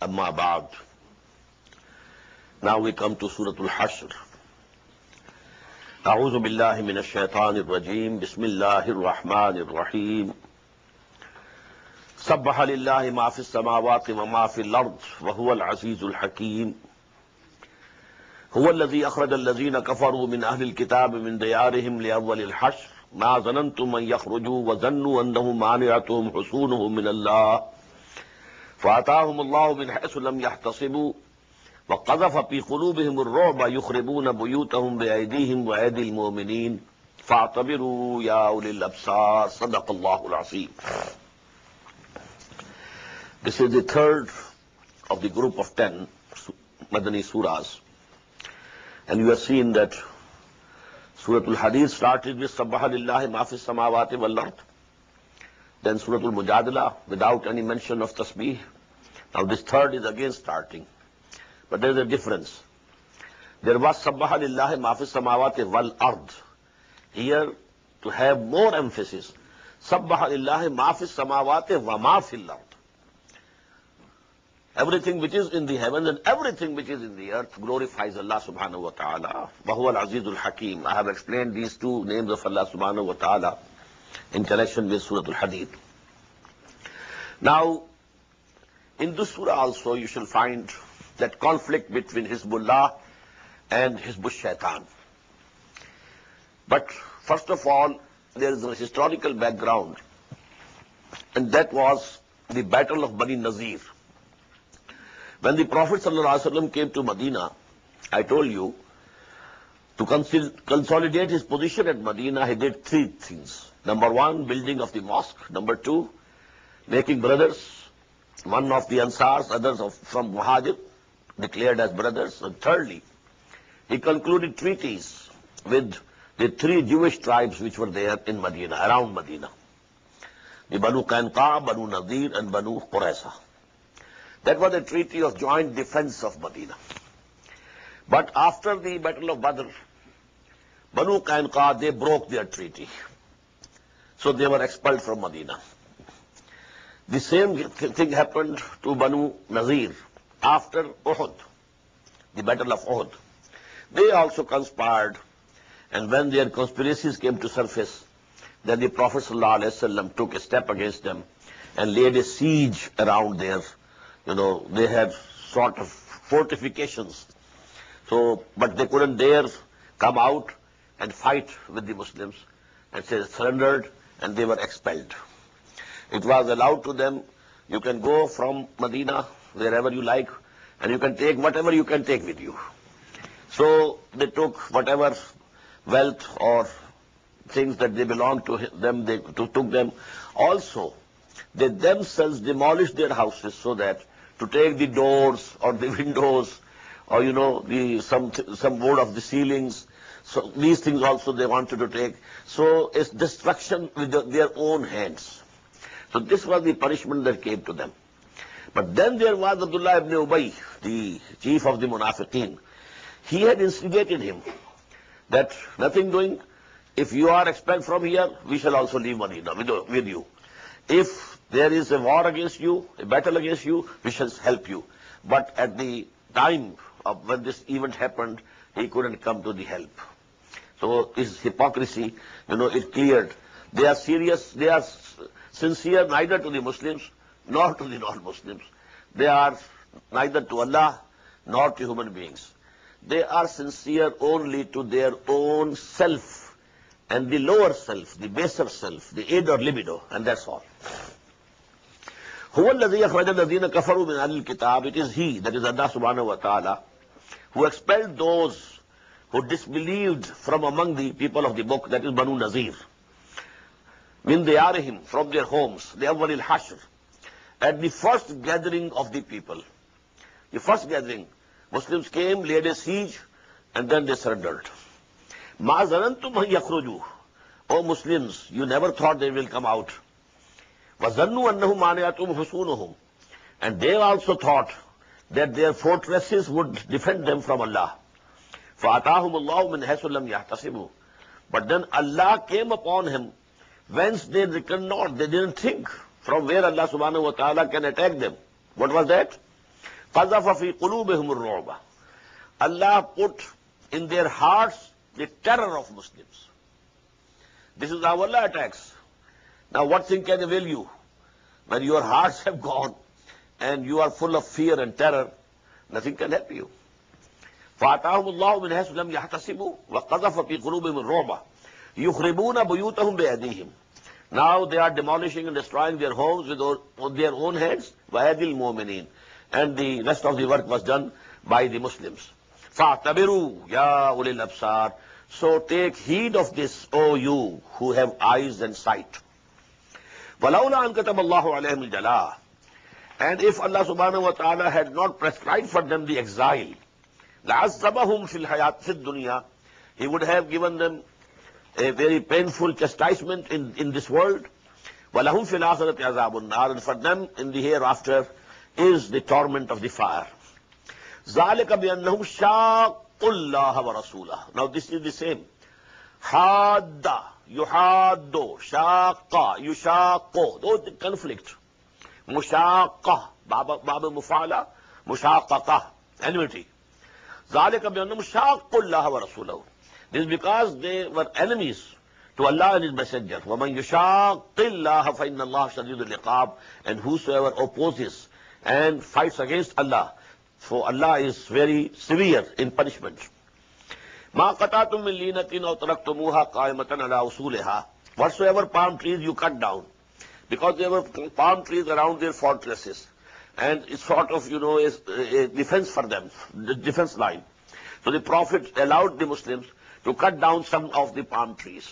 Amma ba'd. Now we come to Surah Al-Hashr. A'udhu billahi minash shaitanir rajim. Bismillahir rahmanir rahim. Sabbaha lillahi ma fis samawati wa ma fil ard wa huwa al-azizul hakim. هو الذي أخرج الذين كفروا من أهل الكتاب من ديارهم لأول الحشر ما ظننتم أن يخرجوا وظنوا أنهم مانعتهم حصونهم من الله فأتاهم الله من حيث لم يحتسبوا وقذف في قلوبهم الرعب يخربون بيوتهم بأيديهم وأيدي المؤمنين فاعتبروا يا أولي الأبصار صدق الله العظيم. This is the third of the group of 10 Madani surahs. And you have seen that Surah Al-Hadid started with Sabbaha lillahi ma fis samawati wal ard. Then Surah Al-Mujadala without any mention of tasbih. Now this third is again starting. But there is a difference. There was Sabbaha lillahi ma fis samawati wal ard. Here to have more emphasis. Sabbaha lillahi ma fis samawati wa ma fil ard. Everything which is in the heavens and everything which is in the earth glorifies Allah subhanahu wa ta'ala. Wahuwa al-azizul hakim. I have explained these two names of Allah subhanahu wa ta'ala in connection with Surah Al-Hadid. Now, in this surah also you shall find that conflict between Hizbullah and Hizbul Shaitan. But first of all, there is a historical background, and that was the battle of Bani Nazir. When the Prophet ﷺ came to Medina, I told you, to consolidate his position at Medina, he did three things. Number one, building of the mosque. Number two, making brothers, one of the Ansars, others from Muhajir, declared as brothers. And thirdly, he concluded treaties with the three Jewish tribes which were there in Medina, around Medina. The Banu Qainqa, Banu Nadir, and Banu Qurayza. That was a treaty of joint defense of Medina. But after the Battle of Badr, Banu Qainqa, they broke their treaty. So they were expelled from Medina. The same thing happened to Banu Nazir after Uhud, the Battle of Uhud. They also conspired, and when their conspiracies came to surface, then the Prophet ﷺ took a step against them and laid a siege around their, they had sort of fortifications. So, but they couldn't dare come out and fight with the Muslims, and they surrendered and they were expelled. It was allowed to them, you can go from Medina wherever you like, and you can take whatever you can take with you. So they took whatever wealth or things that they belonged to them, they took them. Also, they themselves demolished their houses so that to take the doors or the windows or some wood of the ceilings. So these things also they wanted to take. So it's destruction with their own hands. So this was the punishment that came to them. But then there was Abdullah ibn Ubay, the chief of the Munafiqeen. He had instigated him that nothing doing, if you are expelled from here, we shall also leave Medina with you. If there is a war against you, a battle against you, we shall help you. But at the time of when this event happened, he couldn't come to the help. So his hypocrisy, it cleared. They are serious, they are sincere neither to the Muslims nor to the non-Muslims. They are neither to Allah nor to human beings. They are sincere only to their own self and the lower self, the baser self, the id or libido, and that's all. هو الذي أخرج الذين كفروا من أهل الكتاب. It is He, that is Allah subhanahu wa ta'ala, who expelled those who disbelieved from among the people of the book, that is Banu Nazir. Min diyarihim, from their homes, the awwal al-hashr, at the first gathering of the people. The first gathering, Muslims came, laid a siege, and then they surrendered. Ma zanantum an yakhruju. O Muslims, you never thought they will come out. وَظَنُّوا أَنَّهُمْ مَانِعَتُهُمْ حُصُونُهُمْ. And they also thought that their fortresses would defend them from Allah. فَأَتَاهُمُ اللَّهُ مِنْ حَيْثُ لَمْ يَحْتَسِبُوا. But then Allah came upon him whence they reckoned not, they didn't think from where Allah subhanahu wa ta'ala can attack them. What was that? قَذَفَ فِي قُلُوبِهِمُ الرُّعْبَ. Allah put in their hearts the terror of Muslims. This is how Allah attacks. Now what thing can avail you? When your hearts have gone and you are full of fear and terror, nothing can help you. فَأَتَاهُمُ اللَّهُ مِنْ حَيْثُ لَمْ يَحْتَسِبُوا وَقَذَفَ فِي قُلُوبِهِمُ الرُّعْبَ يُخْرِبُونَ بُيُوتَهُمْ بِأَيْدِيهِمْ. Now they are demolishing and destroying their homes with their own hands. وَأَيْدِي الْمُؤْمِنِينَ. And the rest of the work was done by the Muslims. فَاعْتَبِرُوا يَا أُولِي الْأَبْصَارِ. So take heed of this, O you who have eyes and sight. وَلَوْلَا أَنْ كَتَبَ اللَّهُ عَلَيْهِمُ الْجَلَاءَ. And if Allah subhanahu wa ta'ala had not prescribed for them the exile, لَعَذَّبَهُمْ فِي الدُّنْيَا. He would have given them a very painful chastisement in this world. وَلَهُمْ فِي الْآخِرَةِ عَذَابُ النَّارِ. And for them in the hereafter is the torment of the fire. ذَلِكَ بِأَنَّهُمْ شَاقُّوا اللَّهَ وَرَسُولَهُ. Now this is the same. حَادَّ يُحَادُّ شَاقَّ يُشَاقُّ. Those the conflict. مُشَاقَّ بَابَ مُفَعَلَ مُشَاقَّةَ enmity. ذَلِكَ بِأَنَّهُمْ شَاقُّوا اللَّهَ وَرَسُولَهُ. This is because they were enemies to Allah and His Messenger. وَمَنْ يُشَاقِّ اللَّهَ فَإِنَّ اللَّهَ شَدِيدُ الْعِقَابِ. And whosoever opposes and fights against Allah, for Allah is very severe in punishment. مَا قَطَعْتُم مِّن لِينَةٍ أَوْ تَرَكْتُمُوهَا قَائِمَةً عَلَىٰ أُصُولِهَا. Whatsoever palm trees you cut down, because there were palm trees around their fortresses, and it's sort of, a defense for them, the defense line. So the Prophet allowed the Muslims to cut down some of the palm trees,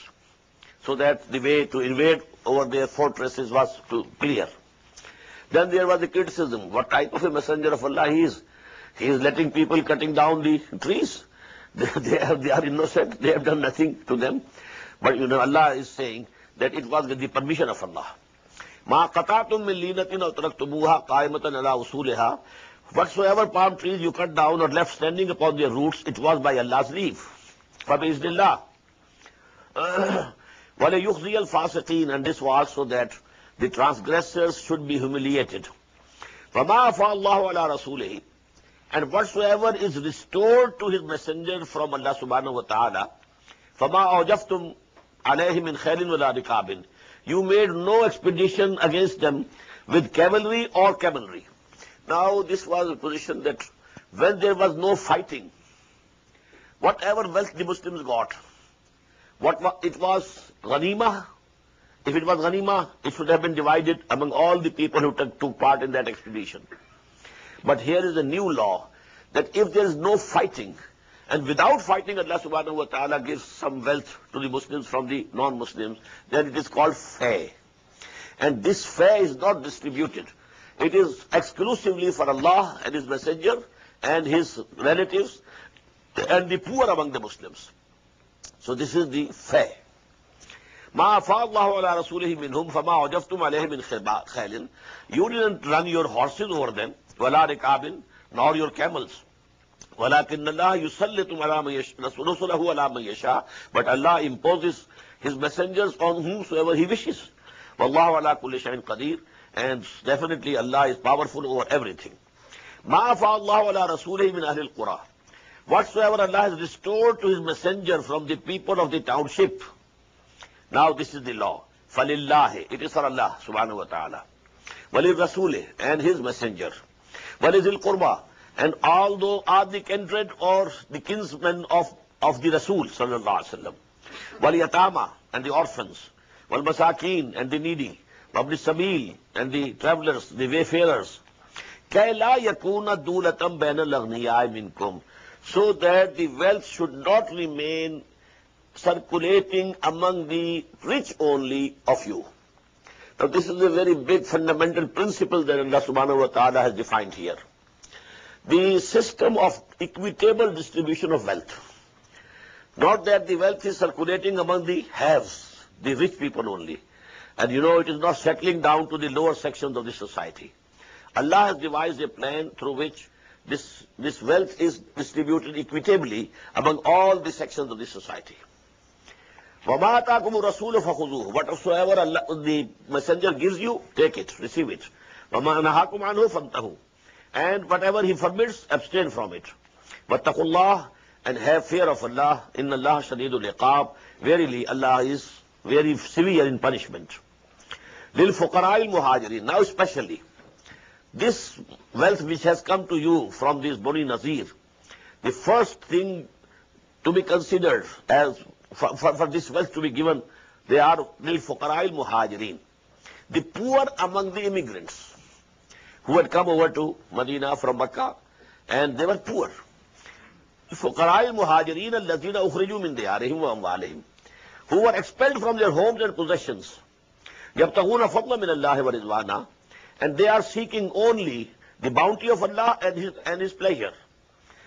so that the way to invade over their fortresses was clear. Then there was the criticism. What type of a messenger of Allah he is? He is letting people cutting down the trees. They are innocent. They have done nothing to them. But Allah is saying that it was with the permission of Allah. مَا قَطَعْتُم مِّن لِينَةٍ أَوْ تَرَكْتُمُوهَا قَائِمَةً عَلَىٰ أُصُولِهَا. Whatsoever palm trees you cut down or left standing upon their roots, it was by Allah's leave. فَبِإِذْنِ اللَّهِ. وَلَيُخْزِيَ الْفَاسِقِينَ. And this was so that the transgressors should be humiliated. وَمَا أَفَاءَ اللَّهُ عَلَىٰ رَسُولِهِ. And whatsoever is restored to His Messenger from Allah subhanahu wa ta'ala, فَمَا أَوْجَفْتُمْ عَلَيْهِ مِنْ خَيْلٍ وَلَا رِكَابٍ. You made no expedition against them with cavalry or camelry. Now this was a position that when there was no fighting, whatever wealth the Muslims got, it was ghanima. If it was ghanima, it should have been divided among all the people who took part in that expedition. But here is a new law that if there is no fighting, and without fighting Allah subhanahu wa ta'ala gives some wealth to the Muslims from the non-Muslims, then it is called fay. And this fay is not distributed. It is exclusively for Allah and His Messenger and His relatives and the poor among the Muslims. So this is the fay. مَا أَفَاءَ اللَّهُ عَلَىٰ رَسُولِهِ مِنْهُمْ فَمَا عَجَفْتُمْ عَلَيْهِ مِنْ خَيْلٍ. You didn't run your horses over them, وَلَا رِكَابٍ, nor your camels. وَلَكِنَّ اللَّهَ يُسَلِّطُ رُسُلَهُ عَلَىٰ مَن يَشَاءُ. But Allah imposes His messengers on whomsoever He wishes. وَاللَّهُ عَلَىٰ كُلِّ شَيْءٍ قَدِيرٌ. And definitely Allah is powerful over everything. مَا أَفَاءَ اللَّهُ عَلَىٰ رَسُولِهِ مِنْ أَهْلِ الْقُرَىٰ. Whatsoever Allah has restored to His messenger from the people of the township. Now this is the law. فَلِلَّهِ. It is for Allah subhanahu wa ta'ala. وَلِلرَّسُولِ. And His messenger. وَلِذِي الْقُرْبَى. And although are the kindred or the kinsmen of the Rasul sallallahu alaihi wasallam. وَلِيَتَامَى. And the orphans. وَالْمَسَاكِينَ. And the needy. وَابْنِ السَّبِيلِ. And the travelers, the wayfarers. كَيْ لَا يَكُونَ دُولَةً بَيْنَ الْأَغْنِيَاءِ مِنْكُمْ. So that the wealth should not remain circulating among the rich only of you. Now this is a very big fundamental principle that Allah subhanahu wa ta'ala has defined here. The system of equitable distribution of wealth. Not that the wealth is circulating among the haves, the rich people only. And it is not settling down to the lower sections of the society. Allah has devised a plan through which this wealth is distributed equitably among all the sections of the society. وَمَا آتَاكُمُ الرَّسُولُ فَخُذُوهُ. Whatsoever the messenger gives you, take it, receive it. وَمَا نَهَاكُمْ عَنْهُ فَانْتَهُوا. and whatever he forbids, abstain from it. Wattaqullah, and have fear of Allah. Inna Allah shadidul iqab. Verily, Allah is very severe in punishment. Lil fuqara'il muhajirin. Now especially, this wealth which has come to you from this Bani Nazir, the first thing to be considered as for this wealth to be given, they are lil fuqara'il muhajirin, the poor among the immigrants who had come over to Medina from Makkah, and they were poor. Fuqara'il muhajirin allazina ukhriju min diyarihim wa amwalihim, who were expelled from their homes and possessions. Yabtaghuna fadlan min Allah wa ridwana, and they are seeking only the bounty of Allah and His pleasure.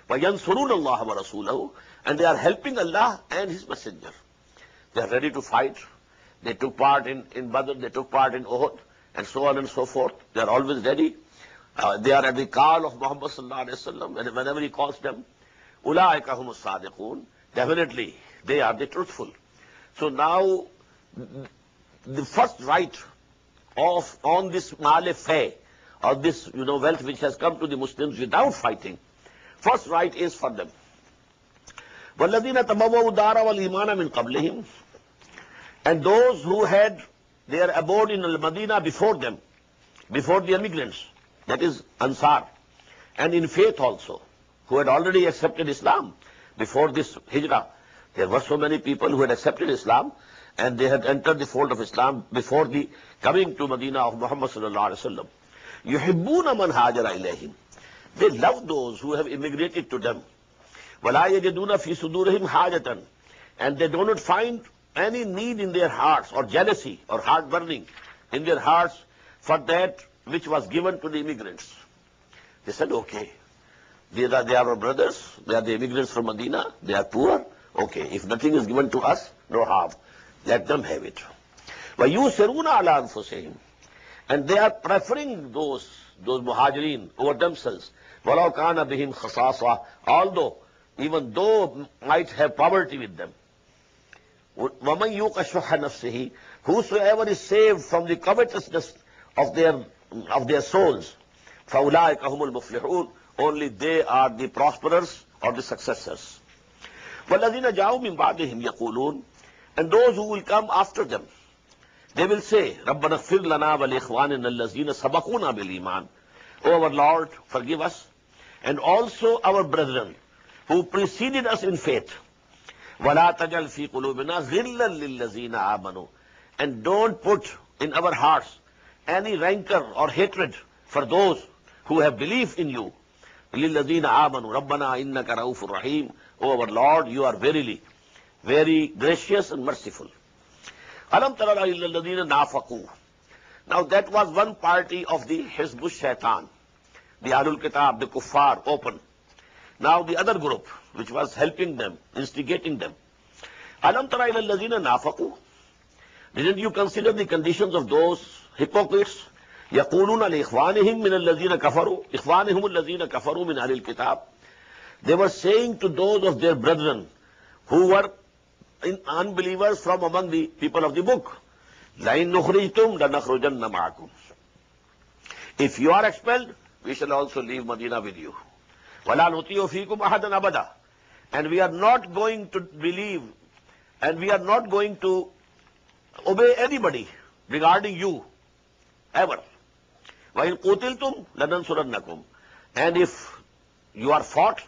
Wa yansuruna Allah wa rasulahu, and they are helping Allah and His Messenger. They are ready to fight. They took part in Badr, they took part in Uhud, and so on and so forth. They are always ready. They are at the call of Muhammad sallallahu alaihi wasallam, and whenever he calls them, ulaika humus sadiqun, definitely they are the truthful. So now, the first right on this male fay, or this wealth which has come to the Muslims without fighting, first right is for them. وَالَّذِينَ تَبَوَّأُوا الدَّارَ وَالْإِيمَانَ مِنْ قَبْلِهِمْ, and those who had their abode in Al-Madinah before them, before the immigrants, that is Ansar, and in faith also, who had already accepted Islam before this Hijrah. There were so many people who had accepted Islam, and they had entered the fold of Islam before the coming to Medina of Muhammad sallallahu alaihi wasallam. يُحِبُّونَ مَنْ هَاجَرَ إِلَيْهِمْ, they love those who have immigrated to them. وَلَا يَجِدُونَ فِي صُدُورِهِمْ حَاجَةً, and they do not find any need in their hearts, or jealousy, or heart burning in their hearts for that which was given to the immigrants. They said, okay, they are our brothers, they are the immigrants from Medina, they are poor, okay, if nothing is given to us, no harm, let them have it. وَيُوسِرُونَ عَلَىٰ أَنفُسِهِمْ, and they are preferring those muhajirin over themselves. وَلَوْ كَانَ بِهِمْ خَصَاصَةٌ, although, even though might have poverty with them. وَمَنْ يُوقَ شُحَّ نَفْسِهِ, whosoever is saved from the covetousness of their souls, فَأُولَٰئِكَ هُمُ الْمُفْلِحُونَ, only they are the prosperers or the successors. وَالَّذِينَ جَاءُوا مِنْ بَعْدِهِمْ يَقُولُونَ, and those who will come after them, they will say, رَبَّنَا اغْفِرْ لَنَا وَلِإِخْوَانِنَا الَّذِينَ سَبَقُونَا بِالْإِيمَانِ, O our Lord, forgive us, and also our brethren who preceded us in faith. وَلَا تَجَلْ فِي قُلُوبِنَا غِلًّا لِلَّذِينَ آمَنُوا, and don't put in our hearts any rancor or hatred for those who have believed in you. لِلَّذِينَ آمَنُوا رَبَّنَا إِنَّكَ رَءُوفٌ رَحِيمٌ, O our Lord, you are verily very gracious and merciful. أَلَمْ تَرَ إِلَّا الَّذِينَ نَافَقُوا, now that was one party of the Hizb Shaitan, the Ahlul Kitab, the Kuffar, open. Now the other group, which was helping them, instigating them. أَلَمْ تَرَ إِلَى الَّذِينَ نَافَقُوا, didn't you consider the conditions of those hypocrites? يَقُولُونَ لِإِخْوَانِهِمْ مِنَ الَّذِينَ كَفَرُوا إِخْوَانِهُمُ الَّذِينَ كَفَرُوا مِنْ أَهْلِ الْكِتَابِ, they were saying to those of their brethren who were unbelievers from among the people of the book, لَإِن نُخْرِجْتُمْ لَنَخْرُجَنَّ مَعَكُمْ, if you are expelled, we shall also leave Medina with you. وَلَا نُطِيعُ فِيكُمْ أَحَدًا أَبَدًا, and we are not going to believe, and we are not going to obey anybody regarding you, ever. وَإِن قُتِلْتُمْ لَنَنْصُرَنَّكُمْ, and if you are fought,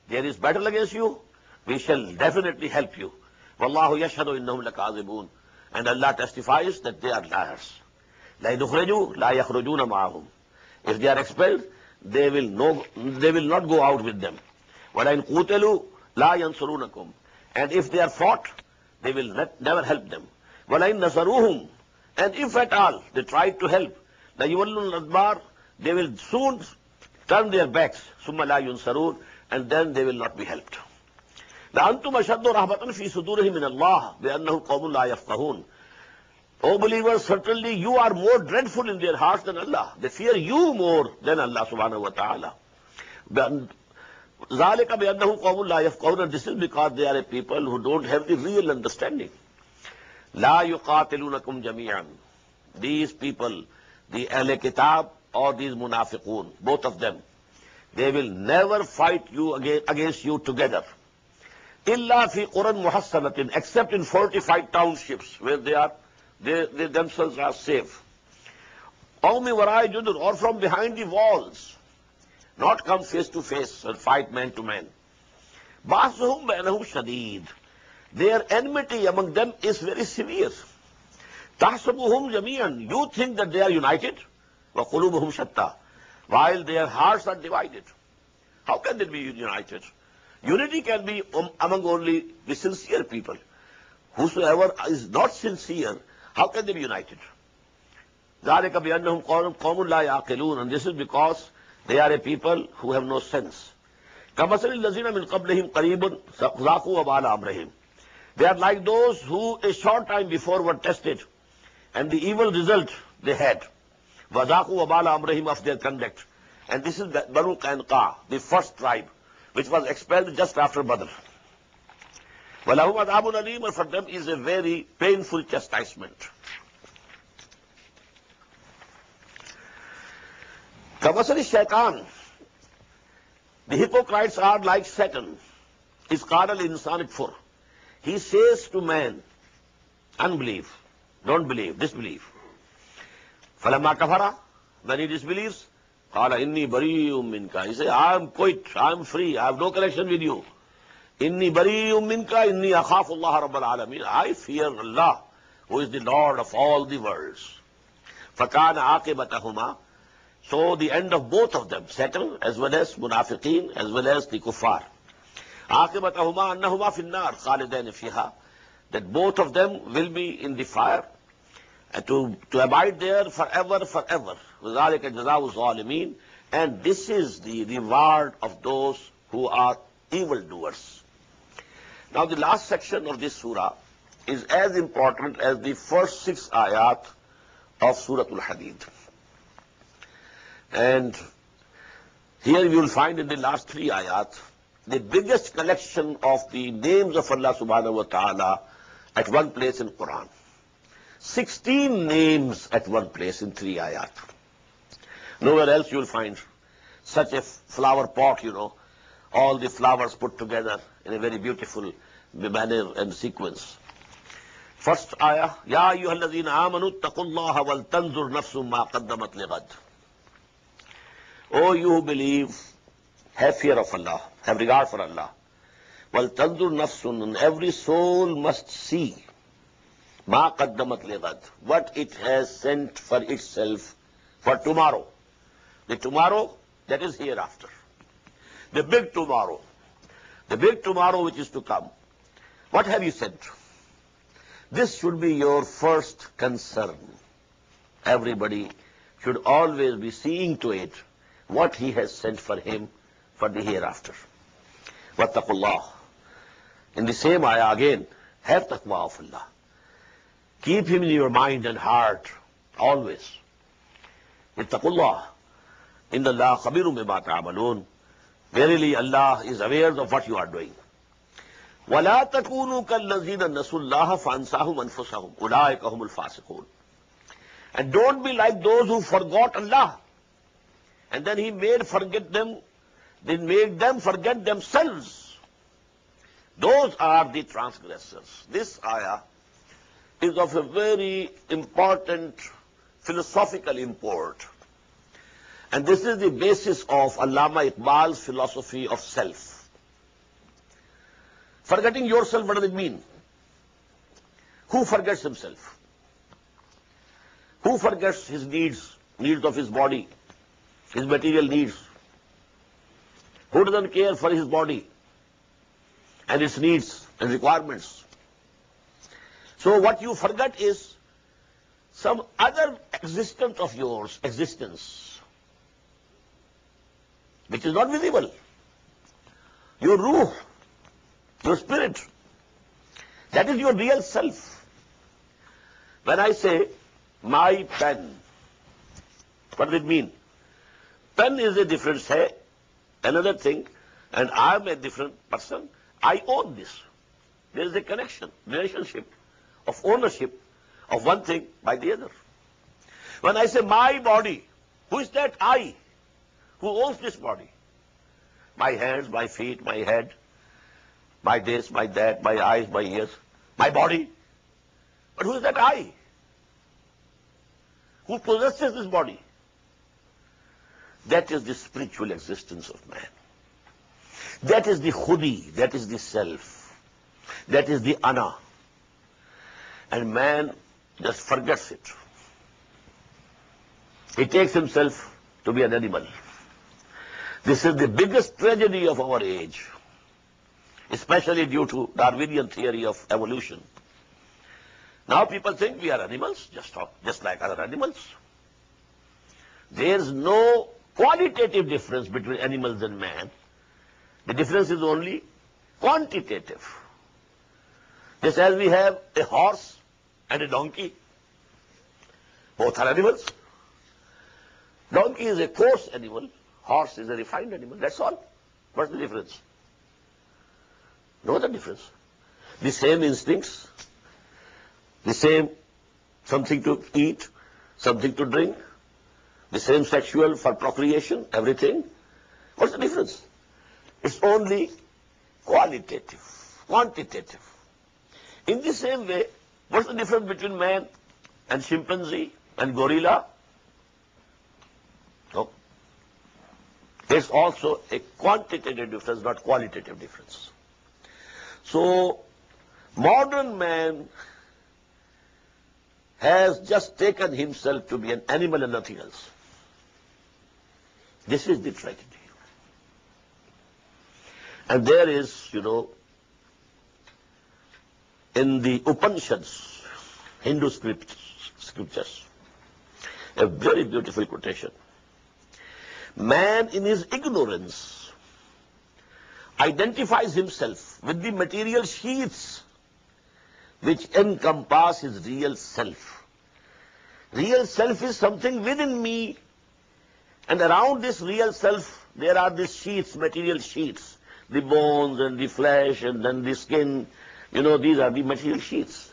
there is battle against you, we shall definitely help you. وَاللَّهُ يَشْهَدُ إِنَّهُمْ لَكَاذِبُونَ, and Allah testifies that they are liars. لَإِنْ أُخْرِجُوا لَا يَخْرُجُونَ مَعَهُمْ, if they are expelled, they will not go out with them. وَلَإِنْ قُوتِلُوا لَا يَنْصُرُونَكُمْ, and if they are fought, they will never help them. وَلَإِنْ نَصَرُوهُمْ, and if at all they try to help, لَيُوَلُّونَ الْأَدْبَارَ, they will soon turn their backs, ثُمَّ لَا يُنْصَرُونَ, and then they will not be helped. لَأَنْتُمْ أَشَدُّ رَهْبَةً فِي صُدُورِهِمْ مِنَ اللَّهِ بِأَنَّهُمْ قَوْمٌ لَا يَفْقَهُونَ, O believers, certainly you are more dreadful in their hearts than Allah. They fear you more than Allah subhanahu wa ta'ala. ذَلِكَ بِأَنَّهُمْ قَوْمٌ لَا يَفْقَهُونَ, this is because they are a people who don't have the real understanding. لَا يُقَاتِلُونَكُمْ جَمِيعًا, these people, the Ahl Kitab or these Munafiqun, both of them, They will never fight you against you together. Illa fi quran muhassanatin, except in fortified townships where they themselves are safe. Aw min warai judur, or from behind the walls, not come face to face and fight man to man. Ba'suhum bainahum shadid, their enmity among them is very severe. Tahsabuhum jami'an, you think that they are united, wa qulubuhum shatta, while their hearts are divided. How can they be united? Unity can be among only the sincere people. Whosoever is not sincere, how can they be united? ذَلِكَ بِأَنَّهُمْ قَوْمٌ لَا يَعْقِلُونَ, and this is because they are a people who have no sense. كَمَثَلِ الَّذِينَ مِنْ قَبْلِهِمْ قَرِيبٌ ذَاقُوا وَبَالَ أَمْرِهِمْ. They are like those who a short time before were tested, and the evil result they had. وَذَاقُوا وَبَالَ أَمْرِهِمْ, of their conduct. And this is Banu Qaynuqa, the first tribe, which was expelled just after Badr. وَلَهُمْ عَذَابٌ أَلِيمٌ, and for them is a very painful chastisement. كَمَثَلِ الشَّيْطَانِ, the hypocrites are like Satan. إِذْ قَالَ الْإِنسَانِ اكْفُرْ, he says to man, unbelief, don't believe, disbelieve. فَلَمَّا كَفَرَ, when he disbelieves, قَالَ إِنِّي بَرِيٌّ مِّنْكَ, he says, I am quit, I am free, I have no connection with you. إِنِّي بَرِيٌّ مِّنْكَ إِنِّي أَخَافُ اللَّهَ رَبَّ الْعَالَمِينَ, I fear Allah, who is the Lord of all the worlds. فَكَانَ عَاقِبَتَهُمَا, so the end of both of them, Satan as well as Munafiqeen as well as the Kuffar. عَاقِبَتَهُمَا أَنَّهُمَا فِي النَّارِ خَالِدَيْنِ فِيهَا, that both of them will be in the fire, and to abide there forever. وَذَلِكَ جَزَاءُ الظَّالِمِينَ, and this is the reward of those who are evildoers. Now the last section of this surah is as important as the first 6 ayat of Surah Al-Hadid. And here you will find in the last 3 ayat the biggest collection of the names of Allah subhanahu wa ta'ala at one place in Quran. 16 names at one place in 3 ayat. Nowhere else you will find such a flower pot, all the flowers put together in a very beautiful manner and sequence. First ayah, Ya ayyuhalladhina amanu ittaqullaha wal tanzur nafsum ma qaddamat lighad. O you who believe, have fear of Allah, have regard for Allah. Wal tanzur nafsun, and every soul must see ma qaddamat lighad, what it has sent for itself for tomorrow. The tomorrow that is hereafter. The big tomorrow which is to come. What have you sent? This should be your first concern. Everybody should always be seeing to it what he has sent for him for the hereafter. Wattaqullah. In the same ayah again, have taqwa of Allah. Keep him in your mind and heart always. Ittaqullah. Inna Allah khabirun bima ta'malun. Verily Allah is aware of what you are doing. وَلَا تَكُونُوا كَالَّذِينَ نَسُوا اللَّهَ فَأَنْسَاهُمْ أَنفُسَهُمْ أُولَٰئِكَ هُمُ الْفَاسِقُونَ. And don't be like those who forgot Allah, and then He made them forget themselves. Those are the transgressors. This ayah is of a very important philosophical import. And this is the basis of Allama Iqbal's philosophy of self. Forgetting yourself, what does it mean? Who forgets himself? Who forgets his needs of his body, his material needs? Who doesn't care for his body and its needs and requirements? So what you forget is some other existence of yours, which is not visible. Your ruh, your spirit, that is your real self. When I say, my pen, what does it mean? Pen is a different another thing, and I am a different person. I own this. There is a connection, relationship of ownership of one thing by the other. When I say my body, who is that I? Who owns this body? My hands, my feet, my head, my this, my that, my eyes, my ears, my body. But who is that I? Who possesses this body? That is the spiritual existence of man. That is the khudi, that is the self, that is the ana. And man just forgets it. He takes himself to be an animal. This is the biggest tragedy of our age, especially due to Darwinian theory of evolution. Now people think we are animals, just like other animals. There is no qualitative difference between animals and man. The difference is only quantitative. Just as we have a horse and a donkey, both are animals. Donkey is a coarse animal, horse is a refined animal, that's all. What's the difference? No other difference. The same instincts, the same something to eat, something to drink, the same sexual for procreation, everything. What's the difference? It's only qualitative, quantitative. In the same way, what's the difference between man and chimpanzee and gorilla? No. There's also a quantitative difference, not qualitative difference. So, modern man has just taken himself to be an animal and nothing else. This is the tragedy. And there is, in the Upanishads, Hindu scriptures, a very beautiful quotation. Man in his ignorance identifies himself with the material sheaths which encompass his real self. Real self is something within me, and around this real self there are these sheaths, material sheaths, the bones and the flesh and then the skin, these are the material sheaths.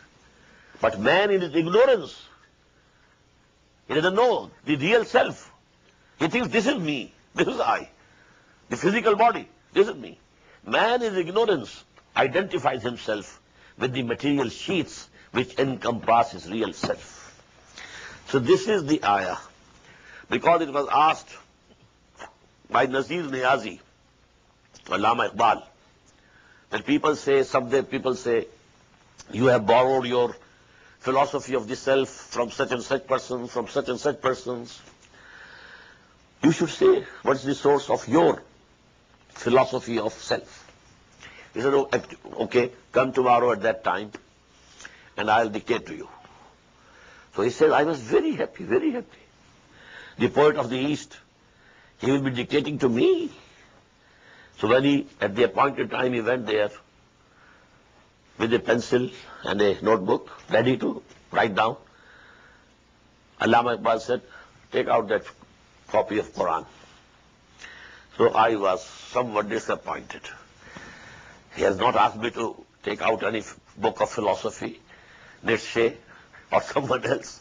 But man in his ignorance, he doesn't know the real self. He thinks this is me, this is I, the physical body, this is me. Man in ignorance identifies himself with the material sheaths which encompass his real self. So this is the ayah, because it was asked by Nazir Niazi, Allama Iqbal, that people say, you have borrowed your philosophy of the self from such and such persons, from such and such persons. You should say, what is the source of your philosophy of self? He said, okay, come tomorrow at that time, and I'll dictate to you. So he said, I was very happy, very happy. The poet of the East, he will be dictating to me. So when at the appointed time, he went there with a pencil and a notebook, ready to write down. Allama Iqbal said, take out that copy of Quran. So I was somewhat disappointed. He has not asked me to take out any book of philosophy, Nietzsche or someone else.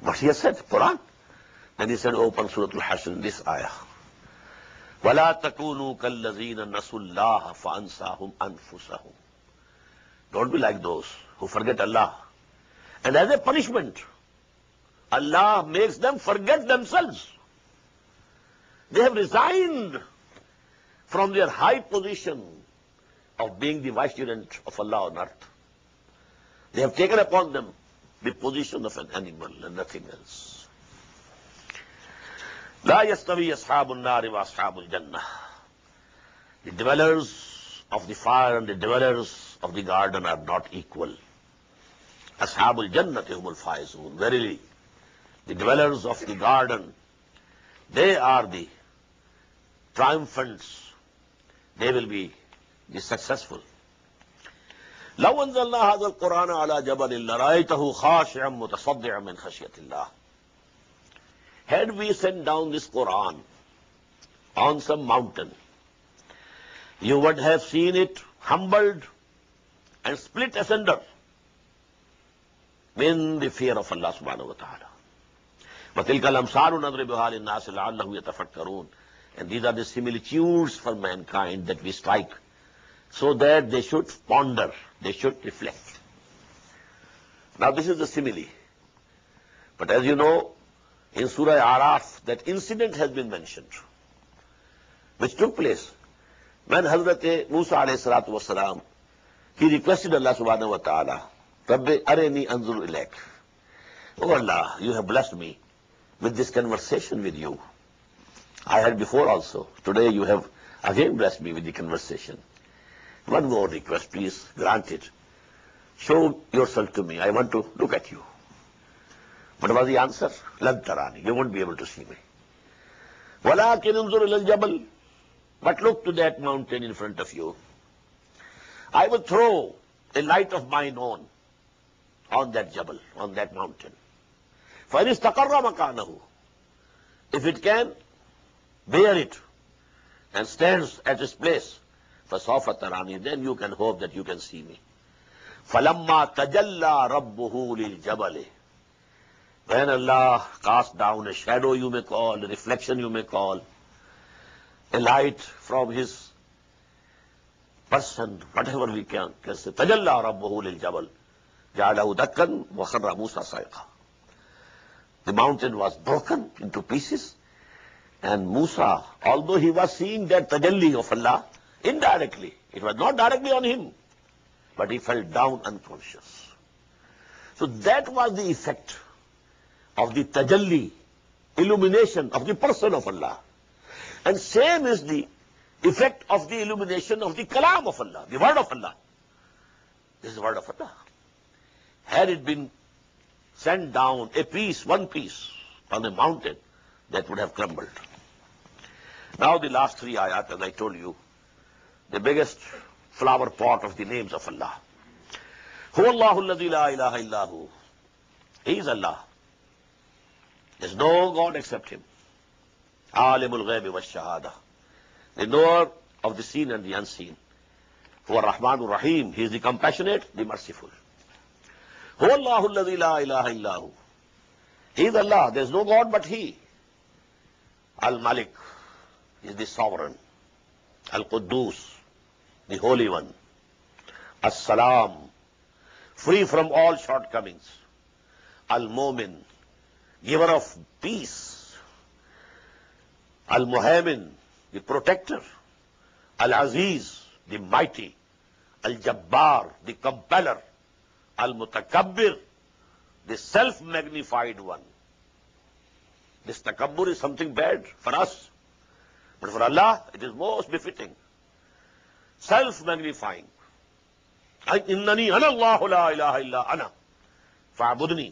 But he has said Quran. Then he said, open Surah Al-Hashr, this ayah. وَلَا تَكُونُوا كَالَّذِينَ نَسُوا اللَّهَ فَأَنْسَاهُمْ أَنفُسَهُمْ. Don't be like those who forget Allah. And as a punishment, Allah makes them forget themselves. They have resigned from their high position of being the vicegerent of Allah on earth. They have taken upon them the position of an animal and nothing else. لا يستوي أصحاب النار وأصحاب الجنة. The dwellers of the fire and the dwellers of the garden are not equal. أصحاب الجنة هم الفائزون. Verily, the dwellers of the garden, they are the triumphants. They will be the successful. لو أنزلنا هذا القرآن على جبل لرأيته خاشعا متصدعا من خشية الله. Had we sent down this Quran on some mountain, you would have seen it humbled and split asunder in the fear of Allah subhanahu wa ta'ala. وَتِلْكَ الْأَمْثَالُ نَضْرِبُهَا لِلنَّاسِ لَعَلَّهُمْ يَتَفَكَّرُونَ. And these are the similitudes for mankind that we strike, so that they should ponder, they should reflect. Now this is the simile. But as you know, in Surah Araf, that incident has been mentioned, which took place when Hazrat Musa alayhi salatu wasalam, he requested Allah subhanahu wa ta'ala, Rabbi arini anzur ilaik. Oh Allah, you have blessed me with this conversation with you. I had before also. Today you have again blessed me with the conversation. One more request, please, grant it. Show yourself to me. I want to look at you. What was the answer? Lan tarani. You won't be able to see me. Walakin unzur ilal jabal. But look to that mountain in front of you. I will throw a light of mine on that jabal, on that mountain. فَإِنِ اسْتَقَرَّ مَكَانَهُ. If it can bear it and stands at its place, فَسَوْفَ تَرَانِي, then you can hope that you can see me. فَلَمَّا تَجَلَّى رَبُّهُ لِلْجَبَلِ. When Allah cast down a shadow, you may call, a reflection you may call, a light from His person, whatever we can say. تَجَلَّى رَبُّهُ لِلْجَبَلِ جَعَلَهُ دَكًّا وَخَرَّ مُوسَى صَيْقًا. The mountain was broken into pieces, and Musa, although he was seeing that tajalli of Allah indirectly, it was not directly on him, but he fell down unconscious. So that was the effect of the tajalli, illumination of the person of Allah. And same is the effect of the illumination of the kalam of Allah, the word of Allah. This is the word of Allah. Had it been sent down a piece, one piece, on a mountain, that would have crumbled. Now the last three ayat, as I told you, the biggest flower pot of the names of Allah. Huwa Allahu alladhi la ilaha illahu. He is Allah. There is no God except Him. Alimul ghaibi wa shahada. The knower of the seen and the unseen. Huwa Rahmanur Rahim. He is the compassionate, the merciful. Huwa Allahu alladhi la ilaha illahu. He is Allah. There is no God but He. Al-Malik is the sovereign. Al-Quddus, the Holy One. As-Salam, free from all shortcomings. Al-Mu'min, giver of peace. Al-Muhaymin, the protector. Al-Aziz, the mighty. Al-Jabbar, the compeller. Al-Mutakabbir, the self-magnified one. This takabbur is something bad for us, but for Allah it is most befitting. Self-magnifying. Innani ana Allahu la ilaha illa ana fa'budni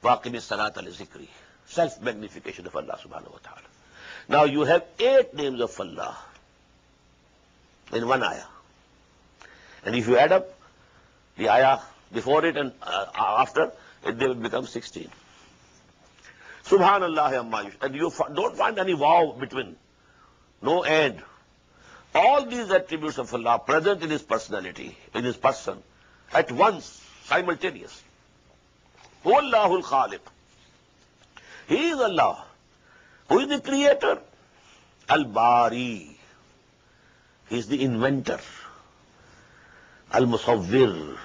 waqimi salata li zikri. Self-magnification of Allah subhanahu wa ta'ala. Now you have 8 names of Allah in one ayah. And if you add up the ayah before it and after, they will become 16. Subhanallah amma yushrik. And you don't find any wow between. No end. All these attributes of Allah present in His personality, in His person, at once, simultaneous. Huwallahul Khaliq. He is Allah. Who is the creator? Al-Bari. He is the inventor. Al-Musawwir.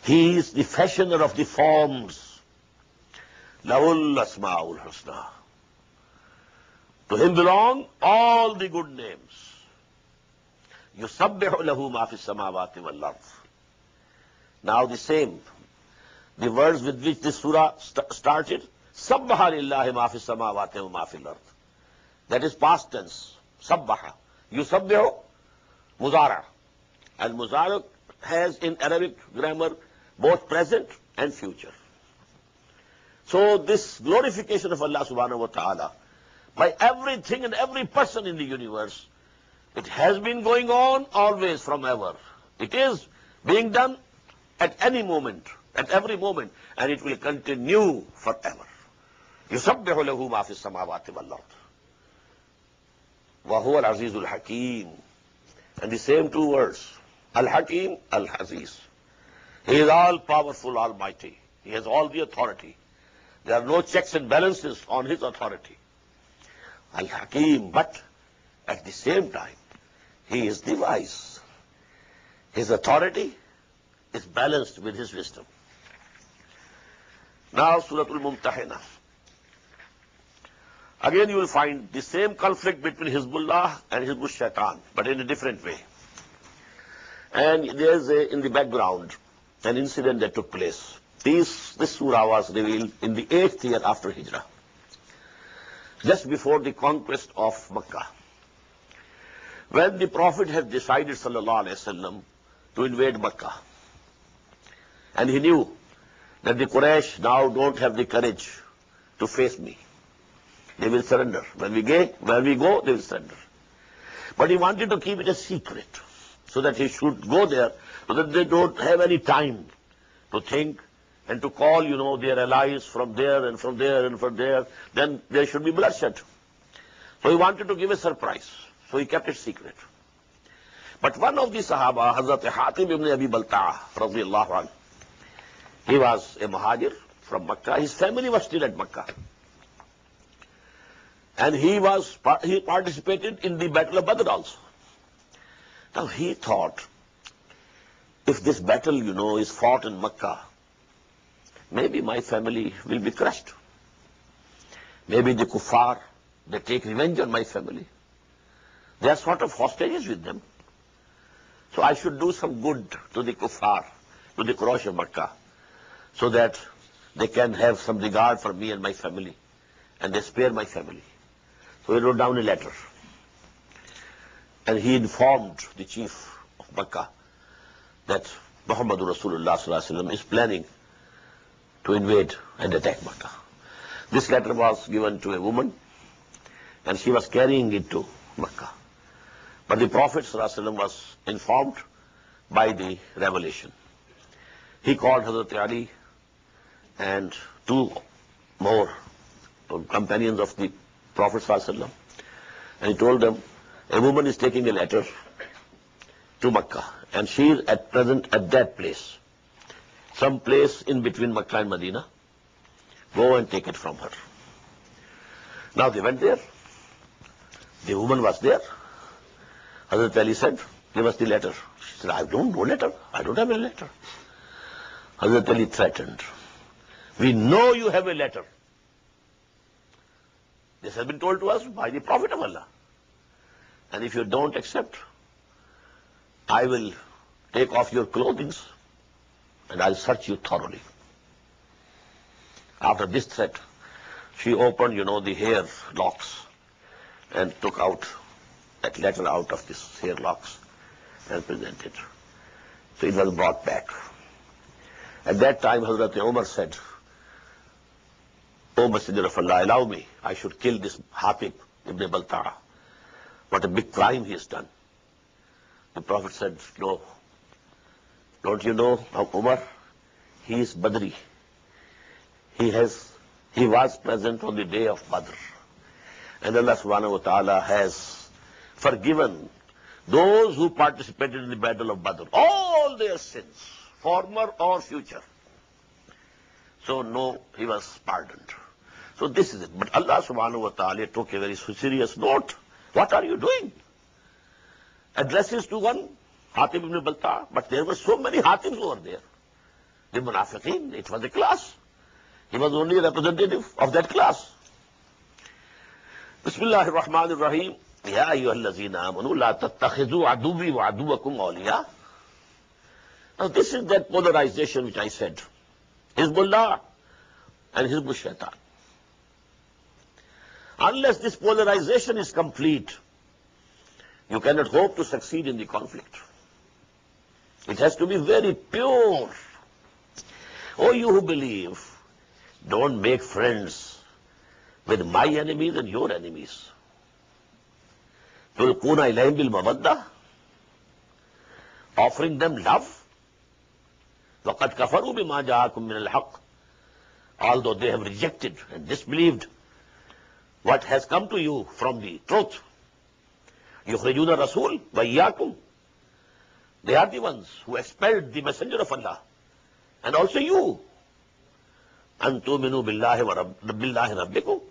He is the fashioner of the forms. Lahul Asma'ul Husna. To Him belong all the good names. Yusabbihu lahu ma fi samawati wal ard. Now the same, the words with which this surah started, Sabbaha lillahi ma fi samawati wa ma fil ard. That is past tense. Sabbaha. Yusabbihu muzara. And muzara has in Arabic grammar both present and future. So this glorification of Allah subhanahu wa ta'ala by everything and every person in the universe, it has been going on always from ever. It is being done at any moment, at every moment, and it will continue forever. يُسَبِّحُ لَهُ مَا فِي السَّمَاوَاتِ وَالْأَرْضِ وَهُوَ الْعَزِيزُ الْحَكِيمُ. And the same 2 words, Al-Hakim, Al-Aziz. He is all-powerful, almighty. He has all the authority. There are no checks and balances on His authority. Al-Hakim, but at the same time, he is the wise. His authority is balanced with his wisdom. Now, Surah Al-Mumtahina. Again, you will find the same conflict between Hizbullah and Hizbul Shaitan, but in a different way. And there is, in the background, an incident that took place. This surah was revealed in the 8th year after Hijrah, just before the conquest of Makkah. When the Prophet had decided, sallallahu alaihi wasallam, to invade Makkah, and he knew that the Quraysh now don't have the courage to face me. They will surrender. When we go, they will surrender. But he wanted to keep it a secret, so that he should go there, so that they don't have any time to think and to call, their allies from there and from there and from there. Then there should be bloodshed. So he wanted to give a surprise. So he kept it secret. But one of the Sahaba, Hazrat Hatim ibn Abi Balta'a, radiyallahu anhu, he was a Muhajir from Makkah. His family was still at Makkah. And he participated in the Battle of Badr also. Now he thought, if this battle, is fought in Makkah, maybe my family will be crushed. Maybe the kuffar, they take revenge on my family. They are sort of hostages with them. So I should do some good to the kuffar, to the Quraysh of Makkah, so that they can have some regard for me and my family, and they spare my family. So he wrote down a letter, and he informed the chief of Makkah that Muhammadur Rasulullah sallallahu alaihi wasallam is planning to invade and attack Makkah. This letter was given to a woman, and she was carrying it to Makkah. But the Prophet sallallahu alaihi wasallam was informed by the revelation. He called Hazrat Ali and 2 more companions of the Prophet sallallahu alaihi wasallam, and he told them, a woman is taking a letter to Makkah, and she is at present at that place, some place in between Makkah and Medina. Go and take it from her. Now they went there. The woman was there. Hazrat Ali said, give us the letter. She said, I don't know letter. I don't have a letter. Hazrat Ali threatened, we know you have a letter. This has been told to us by the Prophet of Allah. And if you don't accept, I will take off your clothing and I'll search you thoroughly. After this threat, she opened, the hair locks and took out that letter out of this hair locks and presented. So it was brought back. At that time, Hazrat Umar said, O Messenger of Allah, allow me, I should kill this Hatib ibn Balta'a. What a big crime he has done. The Prophet said, no. Don't you know, Umar? He is Badri. He was present on the day of Badr. And Allah subhanahu wa ta'ala has forgiven those who participated in the battle of Badr, all their sins, former or future. So no, he was pardoned. So this is it. But Allah subhanahu wa ta'ala took a very serious note. What are you doing? Addresses to one, Hatib ibn Balta'a, but there were so many Hatibs over there. The Munafiqeen, it was a class. He was only a representative of that class. Bismillahir Rahmanir Rahim. Ya ayyuhallazina amanu la tattakhidhu aduwwi wa aduwwakum awliya. Now this is that polarization which I said. Hizbullah and Hizbul Shaitan. Unless this polarization is complete, you cannot hope to succeed in the conflict. It has to be very pure. Oh, you who believe, don't make friends with my enemies and your enemies. Tulquna ilayhim bil mawaddah, offering them love. وَقَدْ كَفَرُوا بِمَا جَاءَكُم مِّنَ الْحَقِّ, although they have rejected and disbelieved what has come to you from the truth. يُخْرِجُونَ الرَّسُولَ وَإِيَّاكُمْ, they are the ones who expelled the messenger of Allah, and also you. أَن تُؤْمِنُوا بِاللَّهِ رَبِّكُمْ,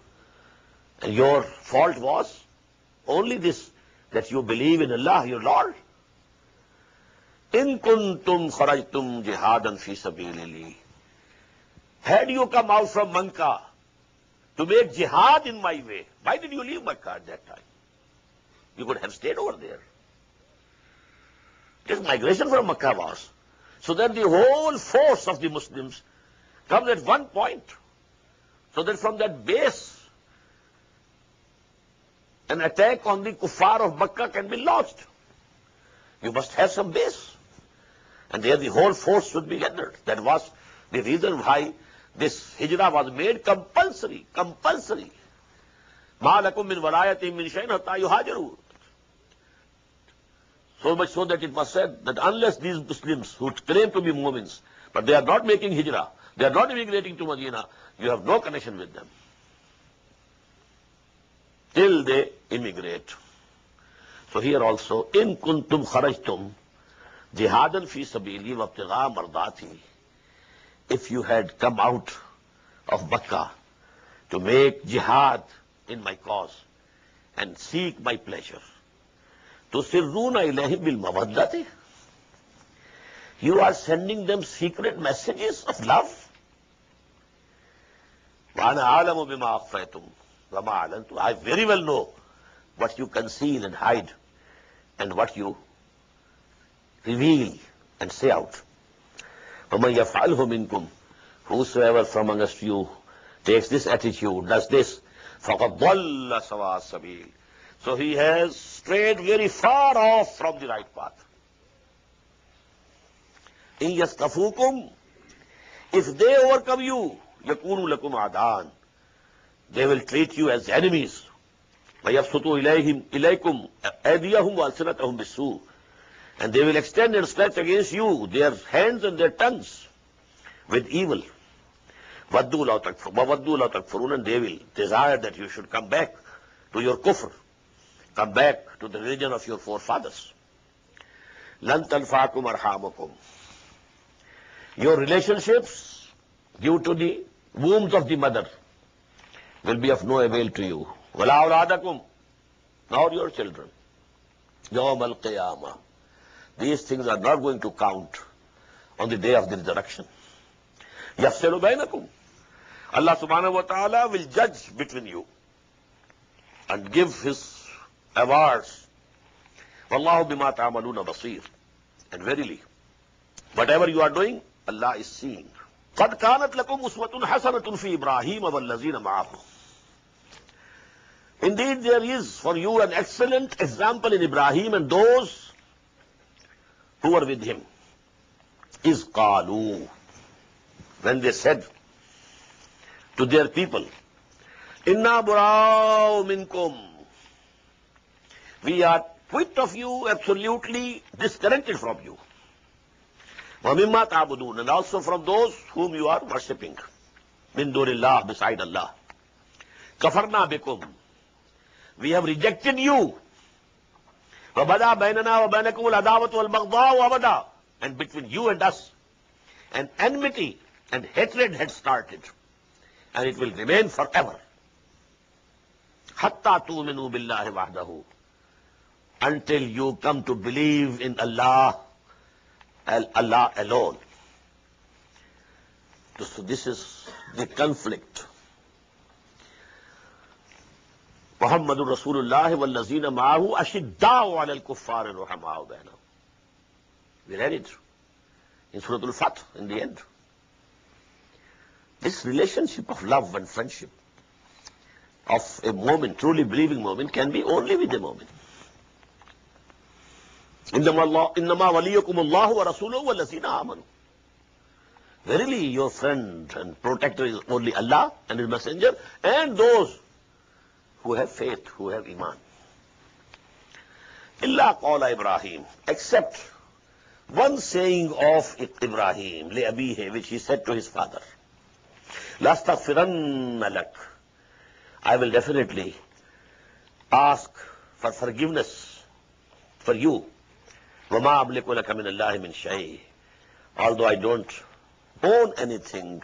And your fault was only this, that you believe in Allah, your Lord. In kuntum kharajtum jihadan fi sabilillah. Had you come out from Makkah to make jihad in my way, why did you leave Makkah at that time? You could have stayed over there. This migration from Makkah was, so that the whole force of the Muslims comes at one point, so that from that base, an attack on the kuffar of Makkah can be launched. You must have some base. And there the whole force should be gathered. That was the reason why this hijrah was made compulsory. Compulsory. مَا لَكُم مِّن وَلَايَةٍ مِّن شَيْءٍ حَتَّىٰ يُهَاجِرُوا. So much so that it was said that unless these Muslims who claim to be Mu'mins, but they are not making hijrah, they are not immigrating to Medina, you have no connection with them till they immigrate. So here also, in kuntum kharajtum jihadan fi sabili wa ibtigha mardati. If you had come out of Makkah to make jihad in my cause and seek my pleasure, tusirruna ilayhim bil mawaddati. You are sending them secret messages of love. Wa ana a'lamu bima akhfaytum wa ma a'lantum. I very well know what you conceal and hide and what you reveal and say out. وَمَنْ يَفْعَلْهُ مِنْكُمْ. Whosoever from amongst you takes this attitude, does this, فَقَدْ ضَلَّ سَوَاءَ السَّبِيلِ. So he has strayed very far off from the right path. إِنْ يَسْتَفُوكُمْ. If they overcome you, يَكُونُوا لَكُمْ عَدَانٍ. They will treat you as enemies. وَيَبْسُطُوا إِلَيْكُمْ أَيْدِيَهُمْ وَأَلْسِنَتَهُم بِالسُّوءِ. And they will extend and stretch against you their hands and their tongues with evil. وَدُّوا لَوْ تَكْفُرُونَ. And they will desire that you should come back to your kufr, come back to the religion of your forefathers. لَن تَنْفَعَكُمْ أَرْحَامُكُمْ. Your relationships due to the wombs of the mother will be of no avail to you. وَلَا أَوْلَادَكُمْ. Nor your children. يَوْمَ الْقِيَامَةِ. These things are not going to count on the day of the resurrection. يَفْصِلُ بَيْنَكُمْ. Allah subhanahu wa ta'ala will judge between you and give his awards. وَاللَّهُ بِمَا تَعْمَلُونَ بَصِيرٌ. And verily, whatever you are doing, Allah is seeing. قَدْ كَانَتْ لَكُمْ أُسْوَةٌ حَسَنَةٌ فِي إِبْرَاهِيمَ وَالَّذِينَ مَعَهُ. Indeed, there is for you an excellent example in Ibrahim and those who were with him. إِذْ قَالُوا. When they said to their people, إِنَّا بُرَاءُ مِنْكُمْ. We are quit of you, absolutely disconnected from you. وَمِمَّا تَعْبُدُونَ. And also from those whom you are worshipping. مِن دُونِ اللَّهِ, beside Allah. كَفَرْنَا بِكُمْ. We have rejected you. وَبَدَا بَيْنَنَا وَبَيْنَكُمُ الْعَدَاوَةُ وَالْبَغْضَاءُ أَبَدًا. And between you and us, an enmity and hatred had started. And it will remain forever. حَتَّى تُؤْمِنُوا بِاللَّهِ وَحْدَهُ. Until you come to believe in Allah, Allah alone. So this is the conflict. محمد رسول الله والذين معه أشداء على الكفار رحماء بينهم. We read it in Surah Al-Fath in the end. This relationship of love and friendship of a mu'min, truly believing mu'min, can be only with a mu'min. إنما وليكم الله ورسوله والذين آمنوا. Verily your friend and protector is only Allah and His Messenger and those who have faith, who have iman. إِلَّا قَوْلَ Ibrahim. Except one saying of Ibrahim, لِأَبِيهِ, which he said to his father. لَأَسْتَغْفِرَنَّ لَكَ. I will definitely ask for forgiveness for you. وَمَا أَمْلِكُ لَكَ مِنَ اللَّهِ مِنْ شَيْءٍ. Although I don't own anything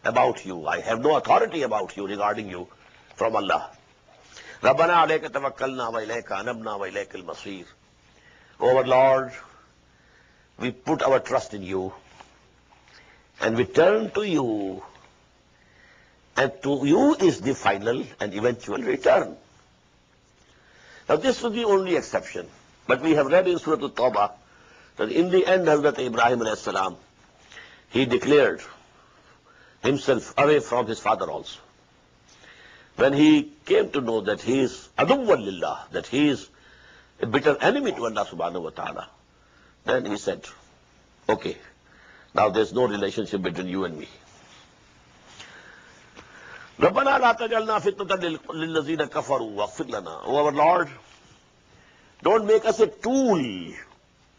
about you, I have no authority about you, regarding you, from Allah. Rabbana alayka tawakkalna wa ilayka anabna wa ilaykal masir. O our Lord, we put our trust in you and we turn to you, and to you is the final and eventual return. Now this was the only exception, but we have read in Surah At-Tawbah that in the end Hazrat Ibrahim alayhi salam, he declared himself away from his father also. When he came to know that he is aduwwan lillah, that he is a bitter enemy to Allah subhanahu wa ta'ala, then he said, okay, now there's no relationship between you and me. رَبَّنَا لَا تَجْعَلْنَا فِتْنَةً لِلَّذِينَ كَفَرُوا وَاغْفِرْ لَنَا. O our Lord, don't make us a tool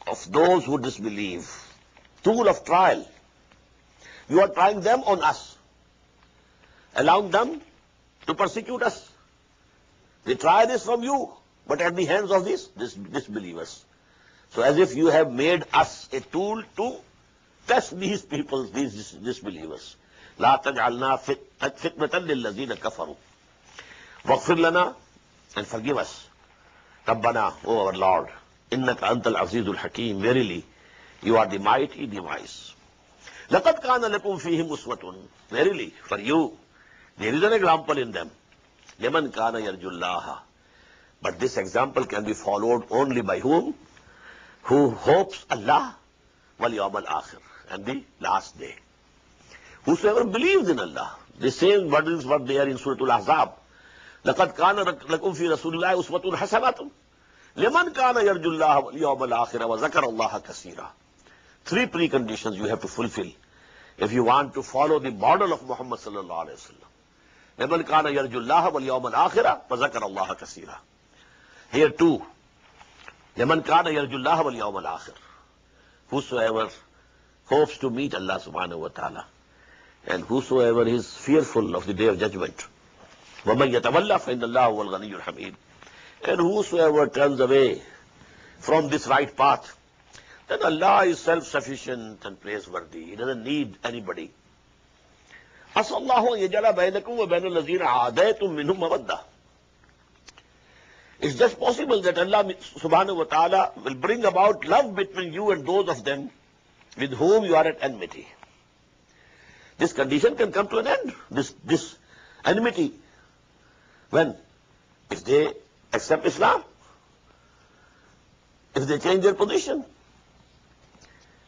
of those who disbelieve, tool of trial. You are trying them on us, allowing them to persecute us. The trial is from you, but at the hands of these disbelievers. So as if you have made us a tool to test these people, these disbelievers. لا تجعلنا فتنة للذين كفروا واغفر لنا, and forgive us. ربنا, O our Lord, إنك أنت العزيز الحكيم, verily you are the mighty, the wise. لقد كان لكم فيهم أسوة, verily for you there is an example in them. لمن كان يرجو الله, but this example can be followed only by whom? Who hopes Allah wal-yawm al-akhir, and the last day. Whosoever believes in Allah. The same words were there in Surah Al-Ahzab. لَقَدْ كَانَ لَكُمْ فِي رَسُولِ اللَّهِ أُسْوَةٌ حَسَنَةٌ لِمَنْ كَانَ يَرْجُو اللَّهَ وَالْيَوْمَ الْآخِرَ وَذَكَرَ اللَّهَ كَثِيرًا. 3 preconditions you have to fulfill if you want to follow the model of Muhammad sallallahu alayhi wa sallam. لِمَنْ كَانَ يَرْجُو اللَّهَ وَالْيَوْمَ الْآخِرَ وَذَكَرَ اللَّهَ كَثِيرًا. Here too, لِمَنْ كَانَ يَرْجُو اللَّهَ وَالْيَوْمَ الْآخِرَ, whosoever hopes to meet Allah subhanahu wa ta'ala, and whosoever is fearful of the day of judgment. وَمَنْ يَتَوَلَّى فَإِنَّ اللَّهَ هُوَ الْغَنِيُّ الْحَمِيدُ. And whosoever turns away from this right path, then Allah is self-sufficient and praiseworthy. He doesn't need anybody. عَسَى اللَّهُ أَنْ يَجْعَلَ بَيْنَكُمْ وَبَيْنَ الَّذِينَ عَادَيْتُم مِّنْهُم مَّوَدَّةً. It's just possible that Allah subhanahu wa ta'ala will bring about love between you and those of them with whom you are at enmity. This condition can come to an end, this enmity. When? If they accept Islam, if they change their position.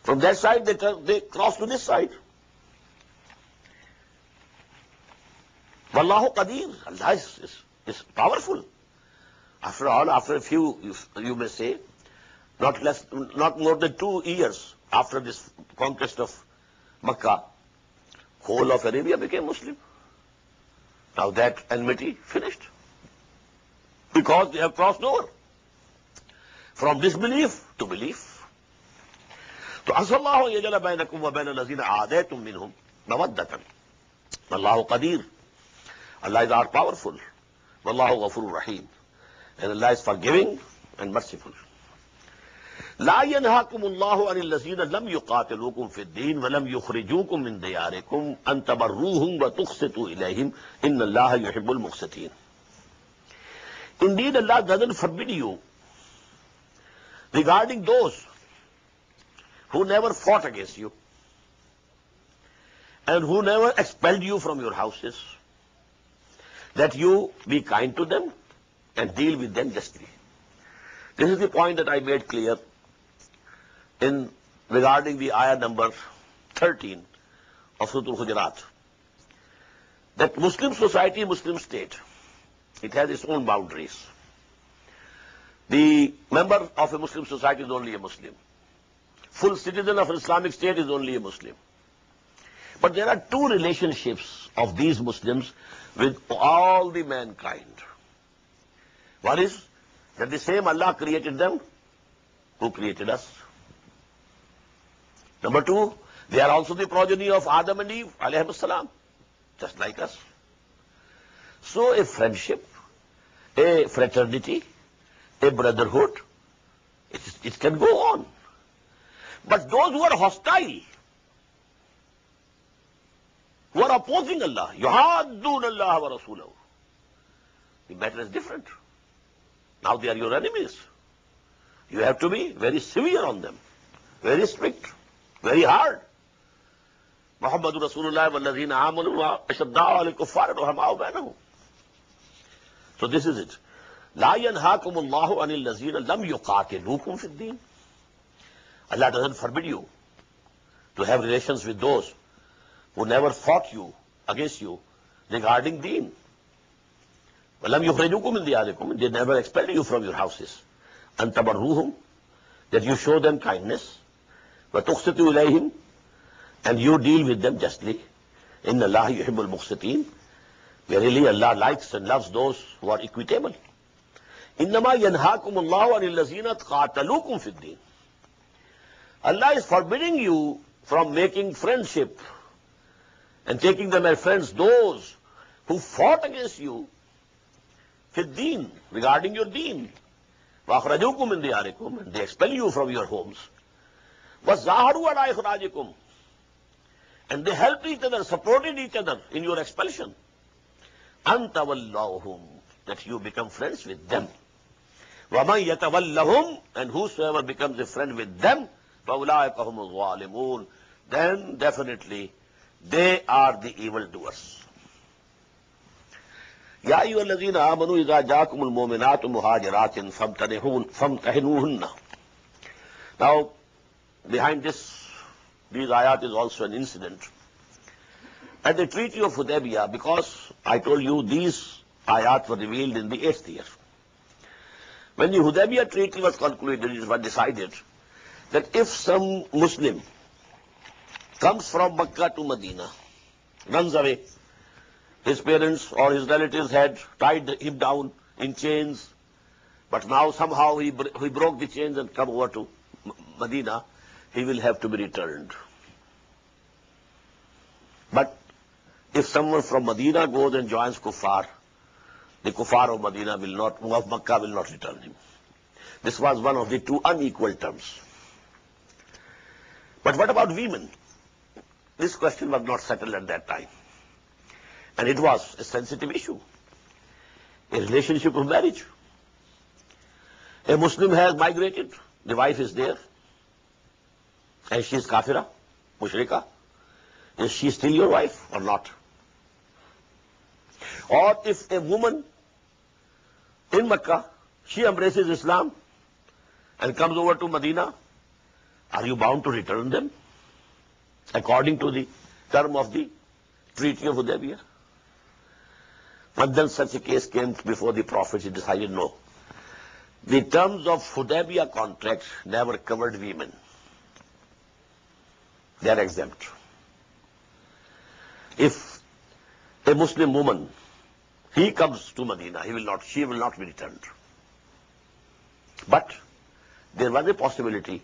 From that side they cross to this side. Wallahu Qadir, Allah is powerful. After all, after a few, you may say, not more than 2 years after this conquest of Makkah, whole of Arabia became Muslim. Now that enmity finished, because they have crossed over from disbelief to belief. So asallahu yajala bainakum wa baina allazina aadaytum minhum mawaddatan. Wallahu qadir. Allah is all powerful. Wallahu ghafurur rahim. And Allah is forgiving and merciful. لا ينهاكم الله عن الذين لم يقاتلوكم في الدين ولم يخرجوكم من دياركم أن تبروهم وتقسطوا إليهم إن الله يحب المقسطين. Indeed, Allah doesn't forbid you regarding those who never fought against you and who never expelled you from your houses, that you be kind to them and deal with them justly. This is the point that I made clear in regarding the ayah number 13 of Surah Al-Hujurat, that Muslim society, Muslim state, it has its own boundaries. The member of a Muslim society is only a Muslim. Full citizen of an Islamic state is only a Muslim. But there are 2 relationships of these Muslims with all the mankind. One is that the same Allah created them who created us. Number 2, they are also the progeny of Adam and Eve, alayhim salam, just like us. So a friendship, a fraternity, a brotherhood, it can go on. But those who are hostile, who are opposing Allah, yuhaddun Allah wa rasulahu, The matter is different. Now they are your enemies. You have to be very severe on them, very strict, very hard. Muhammadur Rasulullah wallazina amanu ashadda'u 'alal kuffar ruhama'u bainahum. So this is it. La yanhaakumullahu 'anil lazina lam yuqatilukum fid din. Allah doesn't forbid you to have relations with those who never fought you, against you, regarding deen. وَلَمْ يُخْرِجُوكُمْ مِنْ دِيَارِكُمْ. They never expelled you from your houses. أَنْ تَبَرُّوهُمْ. That you show them kindness. وَتُقْسِطُوا إِلَيْهِمْ. And you deal with them justly. إِنَّ اللَّهَ يُحِبُّ الْمُقْسِطِينَ. Verily Allah likes and loves those who are equitable. إِنَّمَا يَنْهَاكُمُ اللَّهُ عَنِ الَّذِينَ قَاتَلُوكُمْ فِي الدِّينِ. Allah is forbidding you from making friendship and taking them as friends, those who fought against you fi deen, regarding your deen. وَأَخْرَجُوكُمْ مِنْ دِيَارِكُمْ. And they expel you from your homes. وَزَّاهَرُوا عَلَىٰ إِخْرَاجِكُمْ. And they helped each other, supported each other in your expulsion. أَنْ تَوَلَّوْهُمْ. That you become friends with them. وَمَنْ يَتَوَلَّهُمْ. And whosoever becomes a friend with them, فَأُولَٰئِكَ هُمُ الظَّالِمُونَ. Then definitely they are the evildoers. يَا أَيُّهَا الَّذِينَ آمَنُوا إِذَا جَاءَكُمُ الْمُؤْمِنَاتُ مُهَاجِرَاتٍ فَامْتَحِنُوهُنَّ. Now, behind these ayat is also an incident. At the Treaty of Hudaybiyah, because I told you these ayat were revealed in the 8th year. When the Hudaybiyah Treaty was concluded, it was decided that if some Muslim comes from Makkah to Medina, runs away, his parents or his relatives had tied him down in chains, but now somehow he broke the chains and come over to Medina, he will have to be returned. But if someone from Medina goes and joins Kuffar, the Kuffar of Medina will not, of Makkah will not return him. This was one of the two unequal terms. But what about women? This question was not settled at that time. And it was a sensitive issue. A relationship of marriage. A Muslim has migrated, the wife is there, and she is kafira, mushrika. Is she still your wife or not? Or if a woman in Makkah, she embraces Islam and comes over to Medina, are you bound to return them according to the term of the Treaty of Hudaybiyah? But then such a case came before the Prophet, he decided no. The terms of Hudaybiyah contract never covered women. They are exempt. If a Muslim woman, he comes to Medina, she will not be returned. But there was a possibility,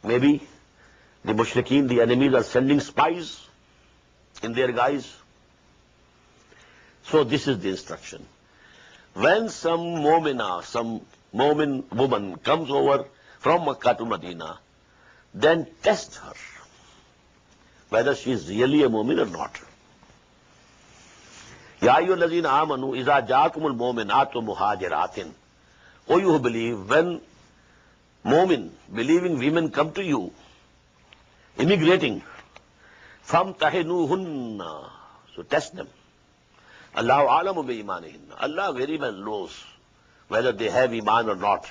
maybe the mushrikeen, the enemies, are sending spies in their guise. So this is the instruction. When some mu'mina, some mu'min woman comes over from Makkah to Medina, then test her whether she is really a mu'min or not. Ya ayyuhallazina amanu idza ja'akumul mu'minatu muhajiratin. O you who believe, when mu'min, believing women come to you, immigrating, famtahinuhunna, so test them. Allahu a'lamu bi imanihinna. Allah very well knows whether they have iman or not.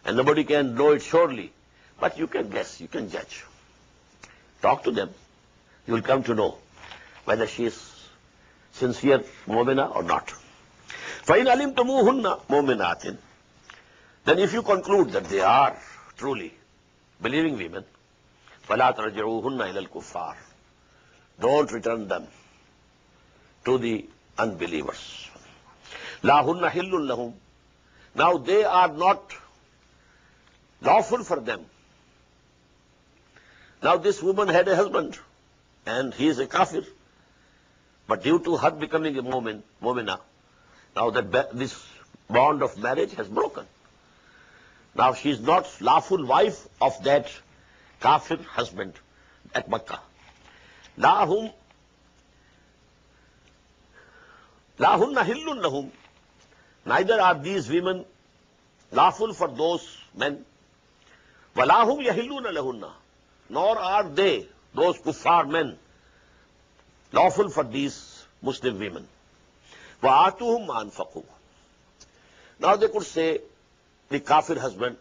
And nobody can know it surely. But you can guess, you can judge. Talk to them. You will come to know whether she is sincere mu'mina or not. فَإِنْ عَلِمْتُمُوهُنَّ مُؤْمِنَاتٍ. Then if you conclude that they are truly believing women, فَلَا تَرْجِعُوهُنَّ إِلَى الْكُفَّارِ. Don't return them to the unbelievers. لَا هُنَّ حِلٌّ لَهُمْ. Now they are not lawful for them. Now this woman had a husband, and he is a kafir. But due to her becoming a mu'mina, now that this bond of marriage has broken. Now she is not lawful wife of that kafir husband at Makkah. La hunna hillun lahum. Neither are these women lawful for those men. وَلَا هُمْ يَحِلُّونَ لَهُنَّ. Nor are they, those kuffar men, lawful for these Muslim women. وَآتُوهُمْ مَا أَنفَقُوا. Now they could say, the kafir husband,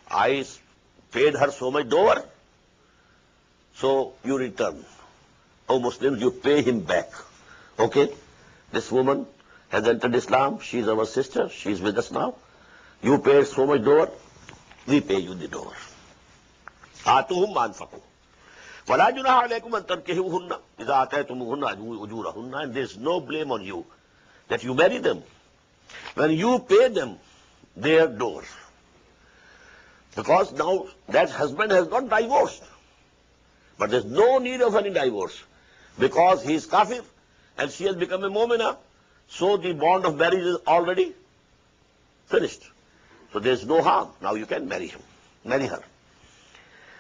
I paid her so much dower, so you return. O Muslims, you pay him back. Okay? This woman has entered Islam, she is our sister, she is with us now. You paid so much dower, we pay you the dower. آتُوهُمْ مَا أَنفَقُوا. وَلَا جُنَاحَ عَلَيْكُمْ أَن تَنكِحُوهُنَّ إِذَا آتَيْتُمُوهُنَّ أُجُورَهُنَّ. And there is no blame on you that you marry them when you pay them their dower. Because now that husband has got divorced. But there is no need of any divorce. Because he is kafir and she has become a mu'mina, so the bond of marriage is already finished. So there is no harm. Now you can marry him, marry her.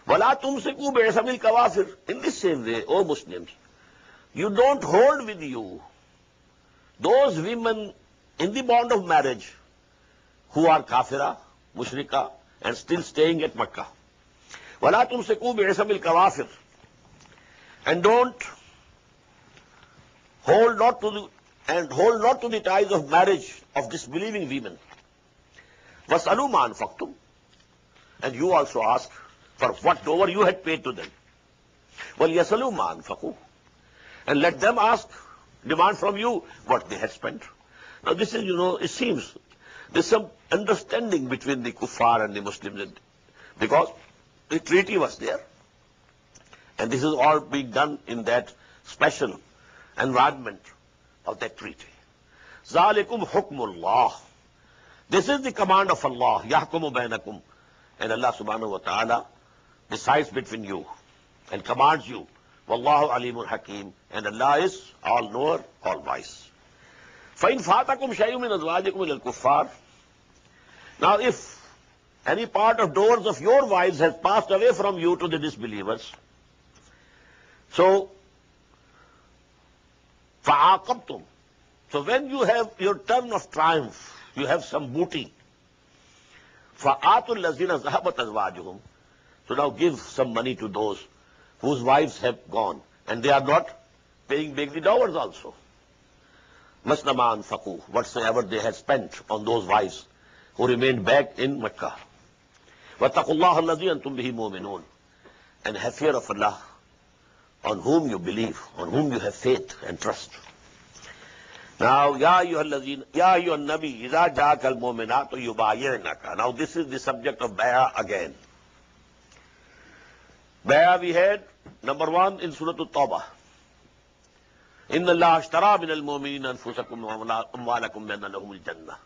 وَلَا تُمْسِكُوا بِعِصَمِ الْكَوَافِرِ. In the same way, O Muslims, you don't hold with you those women in the bond of marriage who are kafira, mushrika, and still staying at Makkah. وَلَا تُمْسِكُوا بِعِصَمِ الْكَوَافِرِ. And don't hold not to the ties of marriage of disbelieving women. وَاسْأَلُوا مَا أَنفَقْتُمْ. And you also ask for what dower you had paid to them. وَلْيَسْأَلُوا مَا أَنفَقُوا. And let them ask, demand from you what they had spent. Now this is, it seems there's some understanding between the kuffar and the Muslims, because the treaty was there. And this is all being done in that special environment of that treaty. ذَلِكُمْ حُكْمُ اللَّهِ. This is the command of Allah. يَحْكُمُ بَيْنَكُمْ. And Allah subhanahu wa ta'ala decides between you and commands you. وَاللَّهُ عَلِيمٌ حَكِيمٌ. And Allah is all knower, all wise. فَإِنْ فَاتَكُمْ شَيْءٌ مِّنْ أَزْوَاجِكُمْ إِلَى الْكُفَّارِ. Now if any part of doors of your wives has passed away from you to the disbelievers, so فَعَاقَبْتُمْ. So when you have your turn of triumph, you have some booty. فَآتُوا الَّذِينَ ذَهَبَتْ أَزْوَاجُهُمْ. So now give some money to those whose wives have gone, and they are not paying back the dowers also. مَثْلَ مَا أَنفَقُوا. Whatsoever they had spent on those wives who remained back in Mecca. وَاتَّقُوا اللَّهَ الَّذِي أَنْتُمْ بِهِ مُؤْمِنُونَ. And have fear of Allah, on whom you believe, on whom you have faith and trust. Now, يَا أَيُّهَا النَّبِيُّ إِذَا جَاءَكَ الْمُؤْمِنَاتُ يُبَايِعْنَكَ. Now this is the subject of bay'ah again. Bay'ah we had, number 1 in Surah At-Tawbah. إِنَّ اللَّهَ اشْتَرَىٰ مِنَ الْمُؤْمِنِينَ أَنفُسَكُمْ وَأَمْوَالَكُمْ بِأَنَّ لَهُمُ الْجَنَّةَ.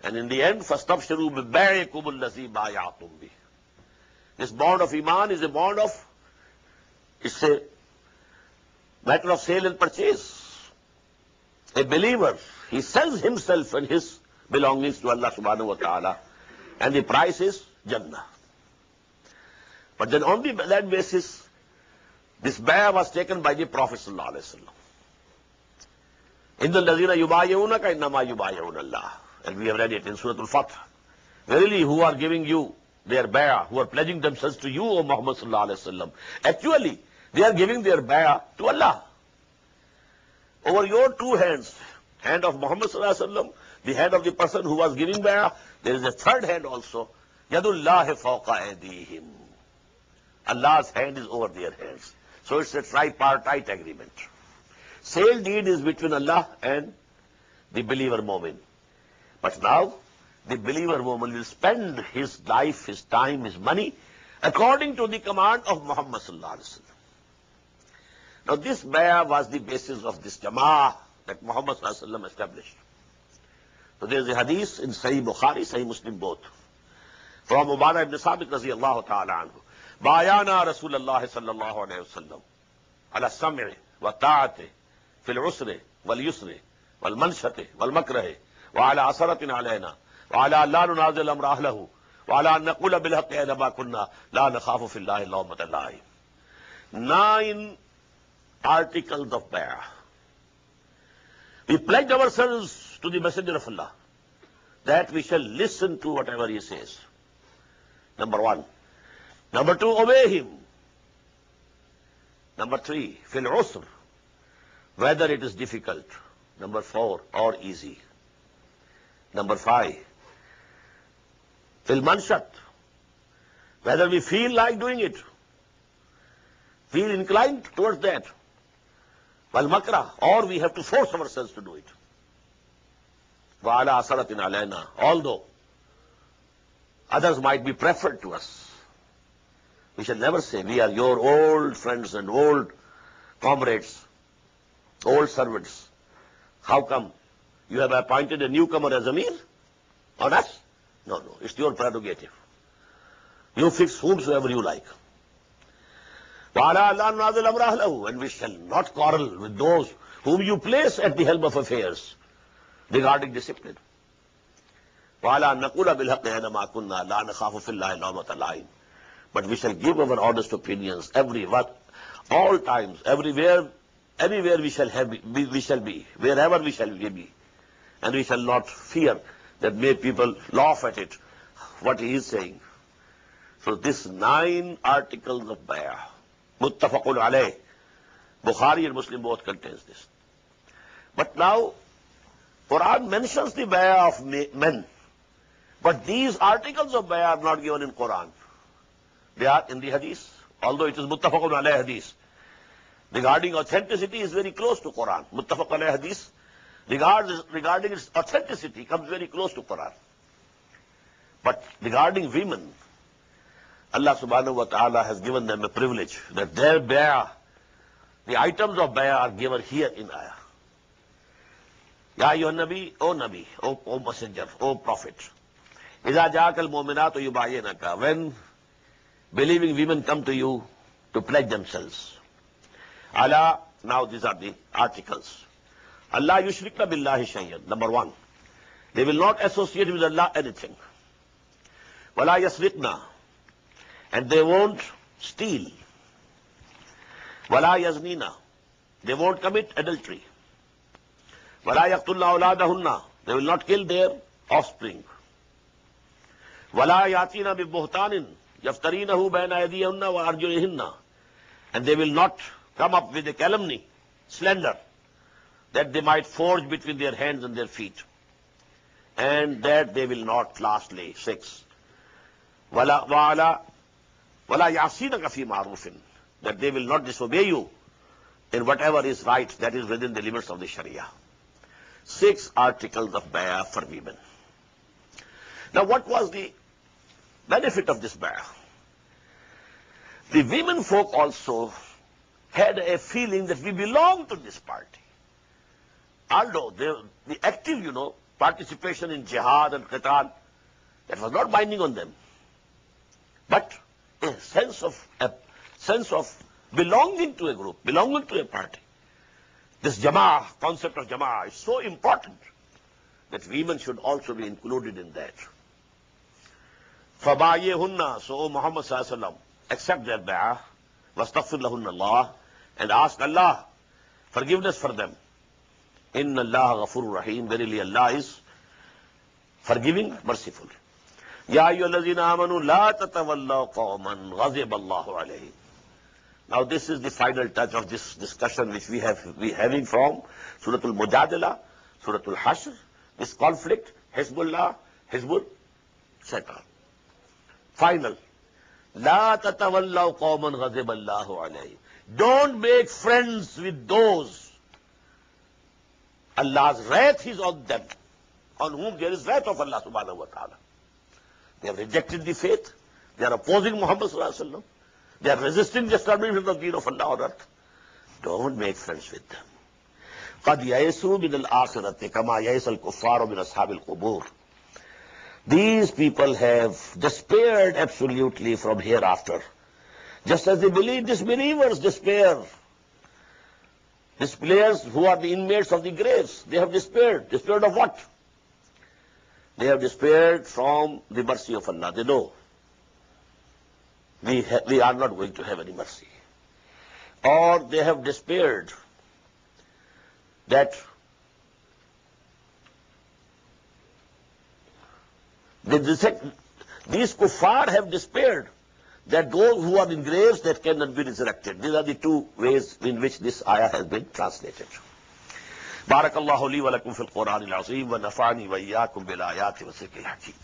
And in the end, فَاسْتَبْشِرُوا بِبَيْعِكُمُ الَّذِي بَايَعْتُمْ بِهِ. This bond of Iman is a bond of, it's a matter of sale and purchase. A believer, he sells himself and his belongings to Allah subhanahu wa ta'ala, and the price is Jannah. But then on that basis, this bay'ah was taken by the Prophet sallallahu alaihi wasallam. إِنَّ الَّذِينَ يُبَايِعُونَكَ إِنَّمَا يُبَايِعُونَ اللَّهَ. And we have read it in Surah Al-Fath. Verily, who are giving you their bay'ah, who are pledging themselves to you, O Muhammad sallallahu alaihi wasallam, actually, they are giving their bay'ah to Allah. Over your two hands, hand of Muhammad sallallahu alaihi wasallam, the hand of the person who was giving bay'ah, there is a third hand also. Yadullahi fawqa aydihim. Allah's hand is over their hands. So it's a tripartite agreement. Sale deed is between Allah and the believer mu'min. But now, the believer mu'min will spend his life, his time, his money, according to the command of Muhammad sallallahu alaihi wasallam. Now this bay'ah was the basis of this jama'ah that Muhammad sallallahu alaihi wasallam established. So there is a hadith in Sahih Bukhari, Sahih Muslim both, from Ubadah ibn Sabit radiyallahu ta'ala anhu. بايعنا رسول الله صلى الله عليه وسلم على السمع والطاعة في العسر واليسر والمنشة والمكره وعلى عثرة علينا وعلى أن لا ننازل أمر أهله وعلى أن نقول بالحق أينما كنا لا نخاف في الله لومة لائم. 9 articles of bay'ah. We pledged ourselves to the Messenger of Allah that we shall listen to whatever he says. Number one. Number two, obey him. Number three, fil usr, whether it is difficult. Number four, or easy. Number five, fil manshat, whether we feel like doing it, feel inclined towards that. Wal makra, or we have to force ourselves to do it. Wa ala asaratin alayna, although others might be preferred to us. We shall never say, we are your old friends and old comrades, old servants. How come you have appointed a newcomer as Amir on us? No, no, it's your prerogative. You fix whomsoever you like. And we shall not quarrel with those whom you place at the helm of affairs regarding discipline. But we shall give our honest opinions all times, everywhere, anywhere we shall be, wherever we shall be. And we shall not fear that may people laugh at it, what he is saying. So this 9 articles of bay'ah, muttafaqun alayh, Bukhari and Muslim both contains this. But now, Quran mentions the bay'ah of men, but these articles of bay'ah are not given in Quran. They are in the hadith, although it is muttafaqun alayh hadith. Regarding authenticity is very close to Quran. Muttafaq alayh hadith, regarding its authenticity, comes very close to Quran. But regarding women, Allah subhanahu wa ta'ala has given them a privilege that their bay'ah, the items of bay'ah are given here in ayah. Ya ayyuhan nabi, O messenger, O prophet. Iza ja'akal mu'minatu yubayinaka, when believing women come to you to pledge themselves. Allah, now these are the articles. Allah yushrikna billahi shay'an. Number one, they will not associate with Allah anything. Wala yasriqna, and they won't steal. Wala yaznina, they won't commit adultery. Wala yaqtulna awladahunna, they will not kill their offspring. Wala yatina bi buhtanin yaftarinahu bayna aydiyahunna wa arjulihinna, and they will not come up with a calumny, slander, that they might forge between their hands and their feet, and that they will not lastly. 6. Wala yasinaka fi ma'rufin, that they will not disobey you in whatever is right, that is within the limits of the Sharia. 6 articles of bay'ah for women. Now what was the benefit of this bay'ah? The women folk also had a feeling that we belong to this party. Although the active, participation in jihad and qital, that was not binding on them. But a sense of belonging to a group, belonging to a party. This jama'ah, concept of jama'ah, is so important that women should also be included in that. فَبَايِّهُنَّ, so O Muhammad sallallahu alaihi wasallam, accept their bay'ah, وَاسْتَغْفِرْ لَهُنَّ اللَّهِ, and ask Allah forgiveness for them. Inna Allah ghafurur rahim, verily Allah is forgiving, merciful. Ya ayyuhallazina amanu la tatawallaw qawman ghadiba Allahu alayhim. Now this is the final touch of this discussion which we having from Surah Al-Mujadala, Surah Al-Hashr, this conflict, Hizbullah, Hizbul Shaitan. Final. La tatawallaw qawman ghadiba Allahu alayhim. Don't make friends with those Allah's wrath is on them, on whom there is wrath of Allah subhanahu wa ta'ala. They have rejected the faith. They are opposing Muhammad sallallahu alaihi wasallam. They are resisting the establishment of the deen of Allah on earth. Don't make friends with them. قَدْ يَيْسُوا مِنَ الْآخِرَةِ كَمَا يَيْسَ الْكُفَّارُ مِنْ أَصْحَابِ الْقُبُورِ. These people have despaired absolutely from hereafter. Just as the disbelievers despair. Disbelievers who are the inmates of the graves, they have despaired. Despaired of what? They have despaired from the mercy of Allah. They know we are not going to have any mercy. Or they have despaired that These kuffar have despaired that those who are in graves that cannot be resurrected. These are the two ways in which this ayah has been translated. بارك الله لي ولكم في القرآن العظيم ونفعني وإياكم بالآيات والذكر الحكيم.